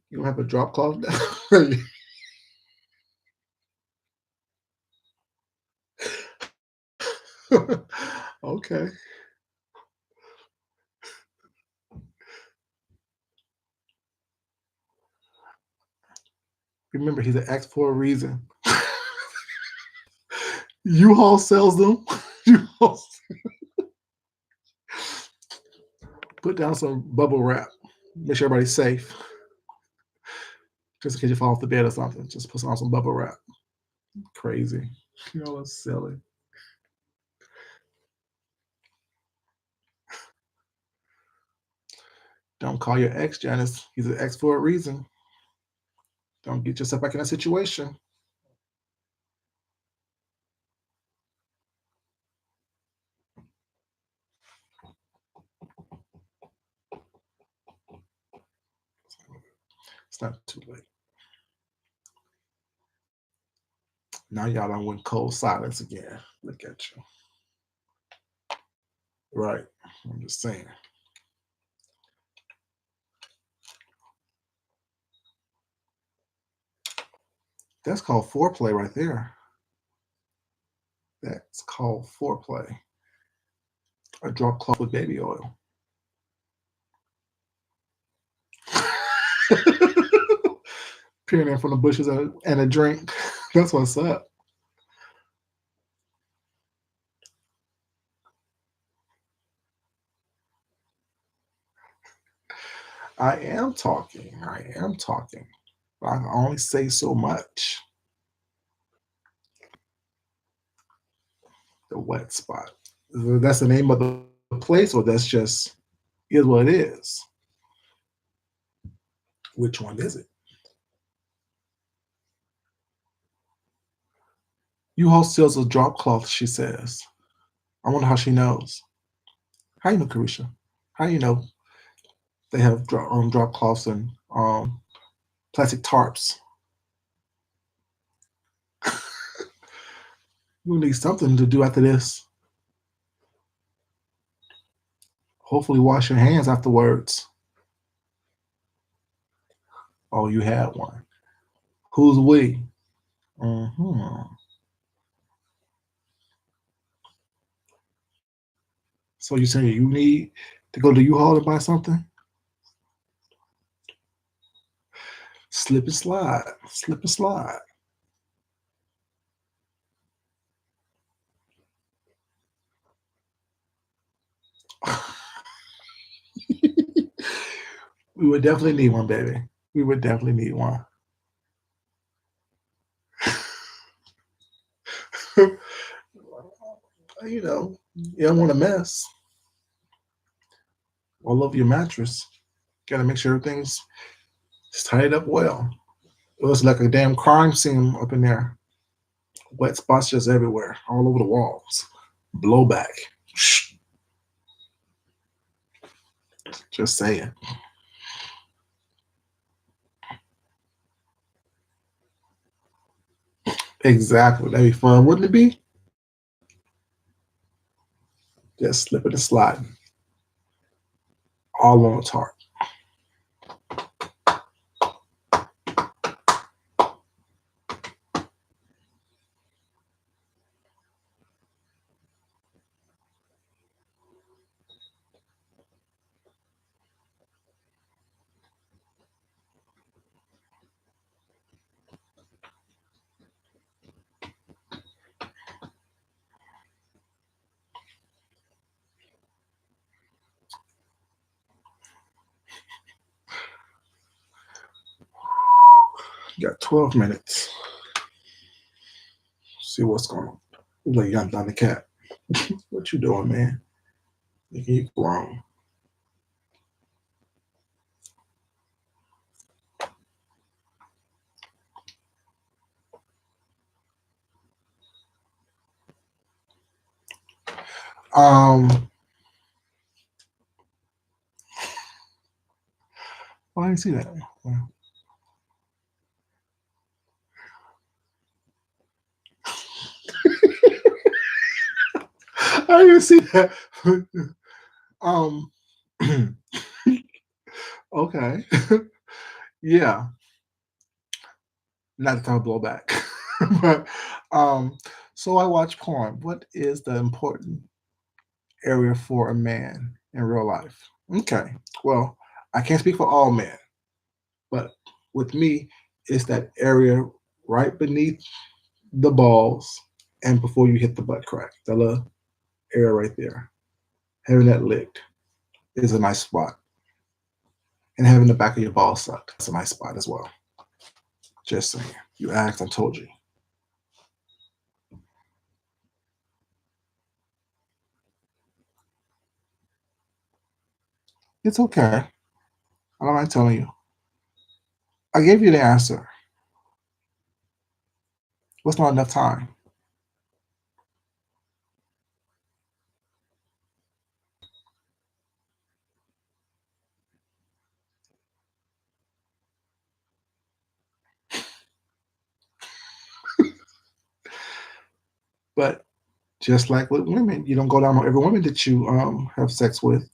You don't have a drop cloth down. Okay. Remember, he's an X for a reason. U-Haul sells them. U-Haul. Put down some bubble wrap. Make sure everybody's safe. Just in case you fall off the bed or something. Just put on some bubble wrap. Crazy. You know, it's silly. Don't call your ex, Janice. He's an ex for a reason. Don't get yourself back in that situation. It's not too late. Now y'all done went cold silence again. Look at you. Right. I'm just saying. That's called foreplay right there. That's called foreplay. A drop cloth with baby oil. Peering in from the bushes and a drink. That's what's up. I am talking. I am talking. I can only say so much. The wet spot. That's the name of the place, or that's just is what it is. Which one is it? U-Haul sells a drop cloth, she says. I wonder how she knows. How you know, Carisha? How you know they have drop cloths and plastic tarps? You need something to do after this. Hopefully, wash your hands afterwards. Oh, you had one. Who's we? Mm-hmm. So you saying you need to go to U-Haul to buy something? Slip and slide. Slip and slide. We would definitely need one, baby. We would definitely need one. You know, you don't want to mess all over your mattress. Got to make sure everything's tied up well. It was like a damn crime scene up in there. Wet spots just everywhere, all over the walls. Blowback. Just saying. Exactly. That'd be fun, wouldn't it be? Just slipping and sliding. All on the tarp. You got 12 minutes. See what's going on. Like young Donny Cat. What you doing, man? You grown. Well, I didn't see that. I didn't see that. um okay. Yeah. Not the time to blow back. But so I watch porn. What is the important area for a man in real life? Okay. Well, I can't speak for all men, but with me, it's that area right beneath the balls and before you hit the butt crack. That little area right there. Having that licked is a nice spot. And having the back of your ball sucked, that's a nice spot as well. Just saying. You asked, I told you. It's okay. I don't mind telling you. I gave you the answer. What's not enough time? But just like with women, you don't go down on every woman that you have sex with.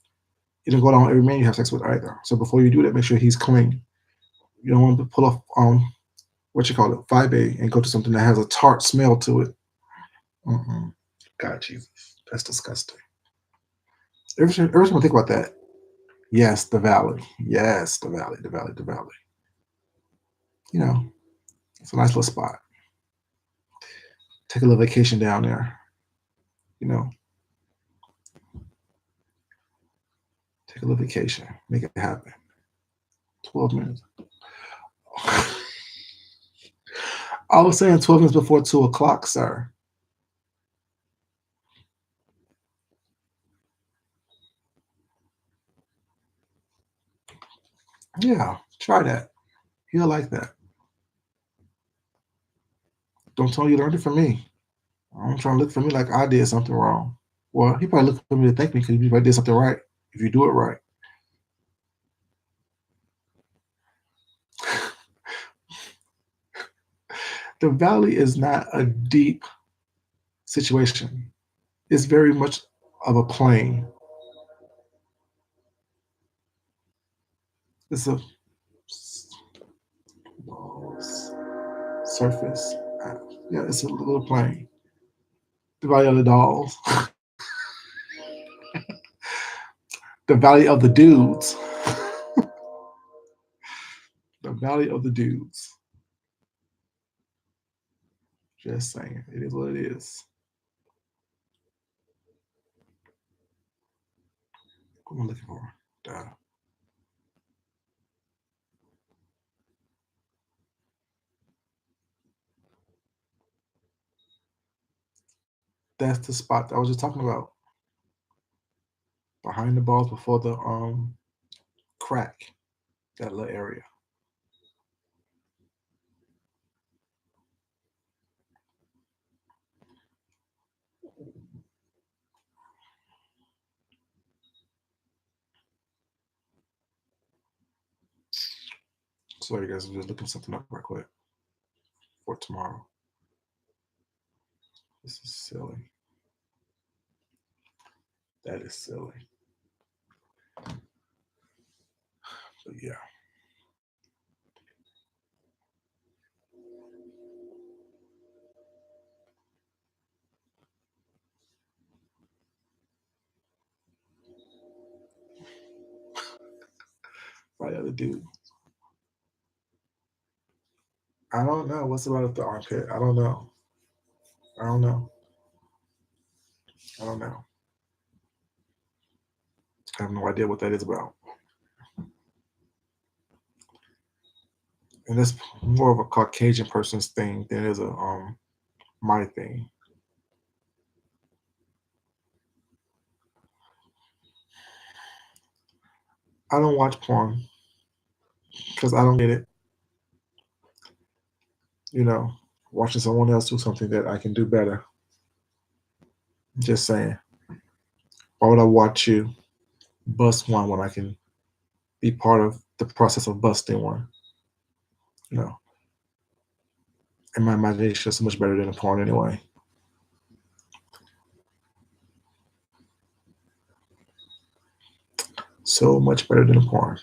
You don't go down on every man you have sex with either. So before you do that, make sure he's clean. You don't want to pull off what you call it, 5A, and go to something that has a tart smell to it. Mm-mm. God Jesus, that's disgusting. Every time I think about that, yes, the valley. Yes, the valley, the valley, the valley. You know, it's a nice little spot. Take a little vacation down there. You know, take a little vacation. Make it happen. 12 minutes. I was saying 12 minutes before 2 o'clock, sir. Yeah, try that. He'll like that. Don't tell you learned it from me. I'm trying to look for me like I did something wrong. Well, he probably looked for me to thank me because you probably did something right. If you do it right. The valley is not a deep situation. It's very much of a plain. It's a surface. Yeah, it's a little plain. The valley of the dolls. The valley of the dudes. The valley of the dudes. Just saying. It is what it is. What am I looking for? Duh. That's the spot that I was just talking about. Behind the balls before the crack. That little area. Sorry, guys, I'm just looking something up right quick for tomorrow. This is silly. That is silly. But yeah. By the other dude. I don't know. What's about the armpit? I don't know. I don't know. I don't know. I have no idea what that is about. And that's more of a Caucasian person's thing than it is a my thing. I don't watch porn because I don't get it. You know, watching someone else do something that I can do better. Just saying. Why would I watch you bust one when I can be part of the process of busting one? You know, and my imagination is so much better than the porn anyway. So much better than the porn.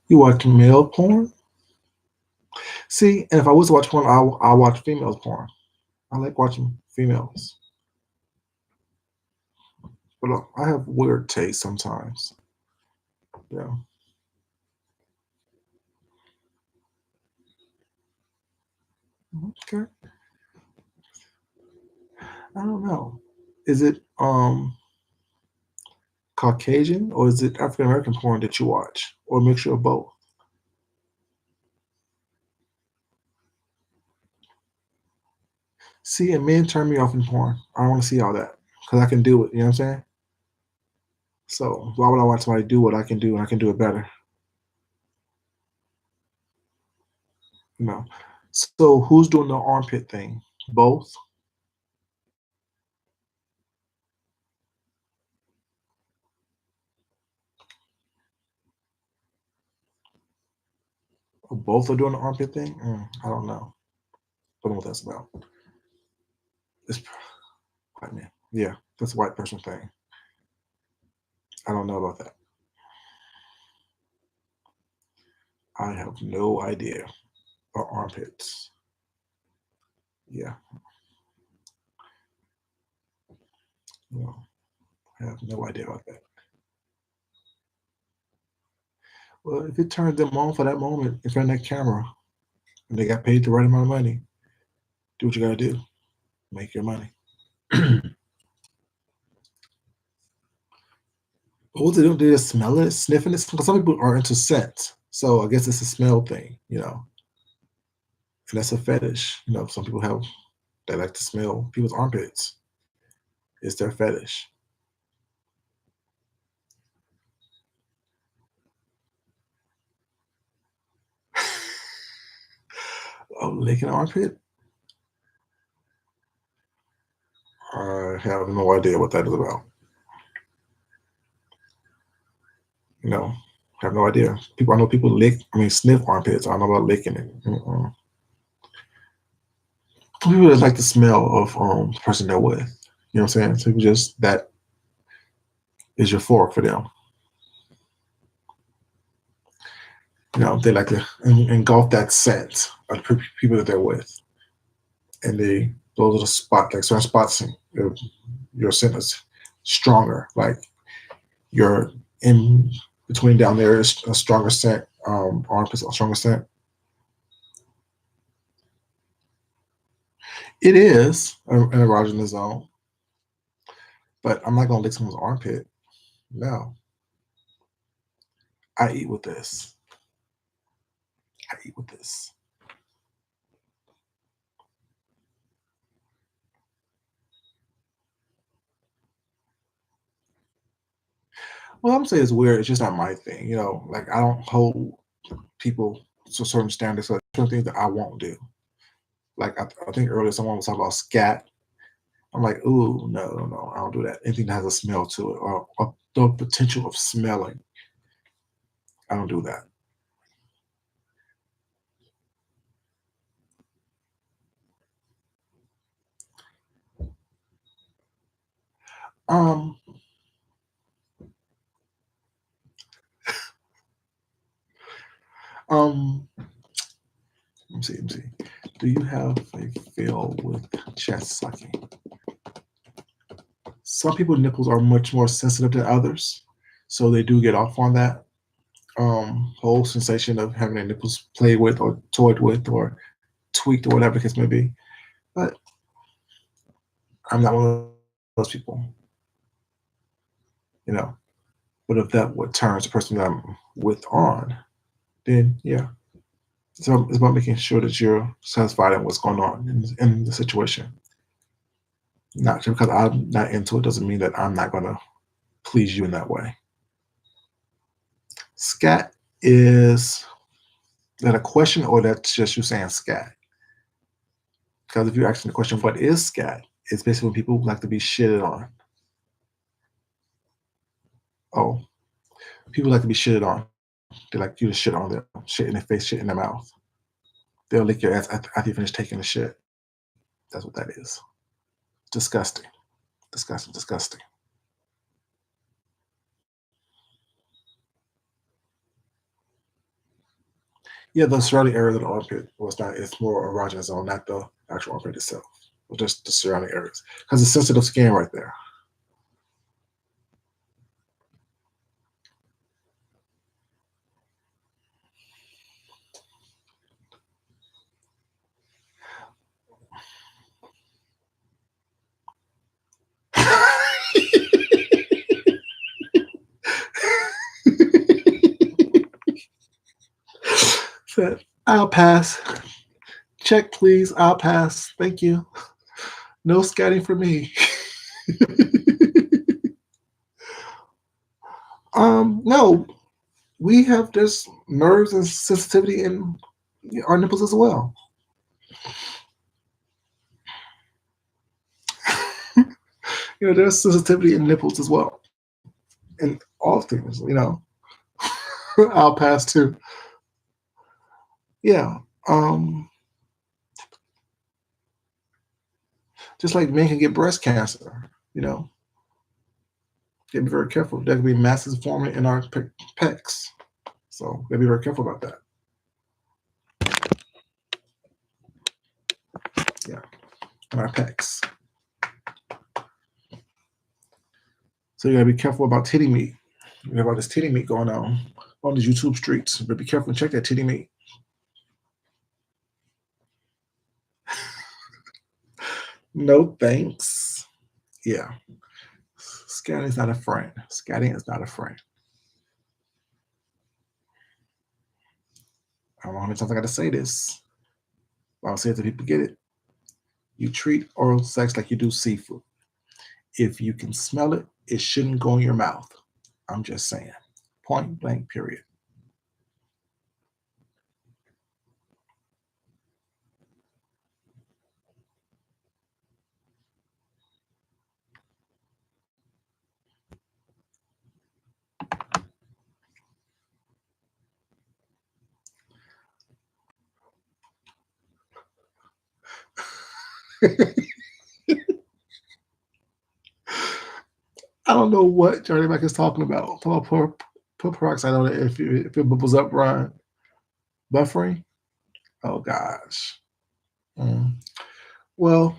You watch male porn? See, and if I was to watch porn, I watch females porn. I like watching females, but I have weird taste sometimes. Yeah. Okay. I don't know. Is it Caucasian or is it African American porn that you watch, or a mixture of both? See, and men turn me off in porn. I don't want to see all that because I can do it. You know what I'm saying? So why would I watch somebody do what I can do and I can do it better? You know. So who's doing the armpit thing? Both or both are doing the armpit thing? I don't know. Don't know what that's about. It's white man. Yeah, that's a white person thing. I don't know about that. I have no idea. Or armpits. Yeah, no, I have no idea about that. Well, if it turned them on for that moment in front of that camera and they got paid the right amount of money, do what you gotta do. Make your money. What was it doing? Did they smell it, sniffing it? Because some people are into scent. So I guess it's a smell thing, you know. And that's a fetish. You know, some people have they like to smell people's armpits. It's their fetish. Oh, licking an armpit? I have no idea what that is about. You know, I have no idea. People, I know people lick. I mean, sniff armpits. I don't know about licking it. Some people just like the smell of the person they're with. You know what I'm saying? So people just that is your fork for them. You know, they like to engulf that scent of the people that they're with, and they those are the spot like certain spots in your scent is stronger. Like your in between down there is a stronger scent. Armpits a stronger scent. It is an erogenous zone, but I'm not gonna lick someone's armpit. No, I eat with this. I eat with this. Well, I'm saying it's weird. It's just not my thing. Like I don't hold people to certain standards. So certain things that I won't do. Like I think earlier someone was talking about scat. I'm like, ooh, no, no, no, I don't do that. Anything that has a smell to it or the potential of smelling, I don't do that. Um, um, let me see. Do you have a feel with chest sucking? Some people's nipples are much more sensitive than others, so they do get off on that. Whole sensation of having their nipples played with or toyed with or tweaked or whatever the case may be. But I'm not one of those people, you know. But if that what turns the person that I'm with on, then yeah. So it's about making sure that you're satisfied in what's going on in the situation. Not just because I'm not into it doesn't mean that I'm not going to please you in that way. Scat is that a question or that's just you saying scat? Because if you're asking the question, what is scat? It's basically when people like to be shitted on. Oh, people like to be shitted on. They like you to shit on them, shit in their face, shit in their mouth. They'll lick your ass after you finish taking the shit. That's what that is. Disgusting. Disgusting. Disgusting. Yeah, the surrounding area of the armpit was not. It's more erogenous zone, not the actual armpit itself, but just the surrounding areas because it's sensitive skin right there. Said, I'll pass. Check, please. I'll pass. Thank you. No scatting for me. No, we have this nerves and sensitivity in our nipples as well. There's sensitivity in nipples as well, in all things. I'll pass too. Yeah. Um, just like men can get breast cancer. Gotta be very careful. There could be masses forming in our pecs, so gotta be very careful about that. Yeah, in our pecs. So you gotta be careful about titty meat. You have all this titty meat going on these YouTube streets. But be careful and check that titty meat. No thanks. Yeah, scatting is not a friend. Scatting is not a friend. I don't know how many times I got to say this. I'll say it so people get it. You treat oral sex like you do seafood. If you can smell it, it shouldn't go in your mouth. I'm just saying. Point blank, period. I don't know what Johnny Mac is talking about. Talking about put peroxide on it if it bubbles up, Brian. Buffering? Oh gosh. Mm. Well,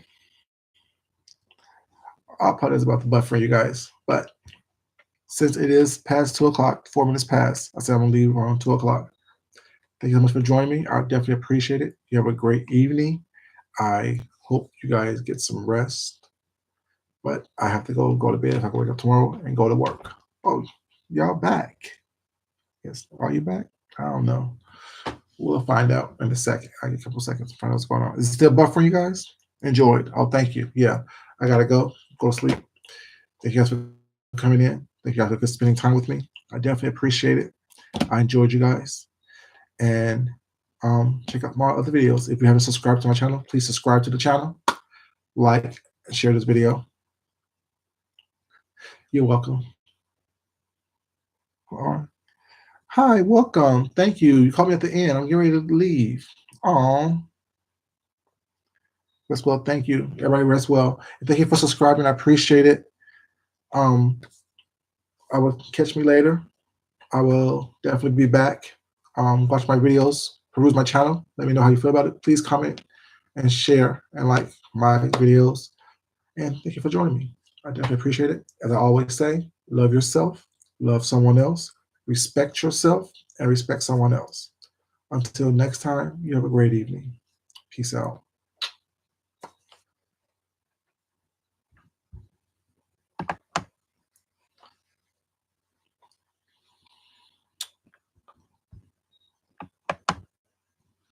I'll apologize about the buffering, you guys. But since it is past 2 o'clock, 4 minutes past, I said I'm gonna leave around 2 o'clock. Thank you so much for joining me. I definitely appreciate it. You have a great evening. I hope you guys get some rest. But I have to go to bed if I can wake up tomorrow and go to work. Oh, y'all back. Yes. Are you back? I don't know. We'll find out in a second. I get a couple seconds to find out what's going on. Is it still buffering, you guys? Enjoyed. Oh, thank you. Yeah. I gotta go. Go to sleep. Thank you guys for coming in. Thank you guys for spending time with me. I definitely appreciate it. I enjoyed you guys. And check out my other videos. If you haven't subscribed to my channel, please subscribe to the channel, like, and share this video. You're welcome. Hi, welcome. Thank you. You called me at the end. I'm getting ready to leave. Aw. Rest well. Thank you. Everybody rest well. And thank you for subscribing. I appreciate it. I will catch me later. I will definitely be back. Watch my videos, peruse my channel. Let me know how you feel about it. Please comment and share and like my videos. And thank you for joining me. I definitely appreciate it. As I always say, love yourself, love someone else, respect yourself, and respect someone else. Until next time, you have a great evening. Peace out.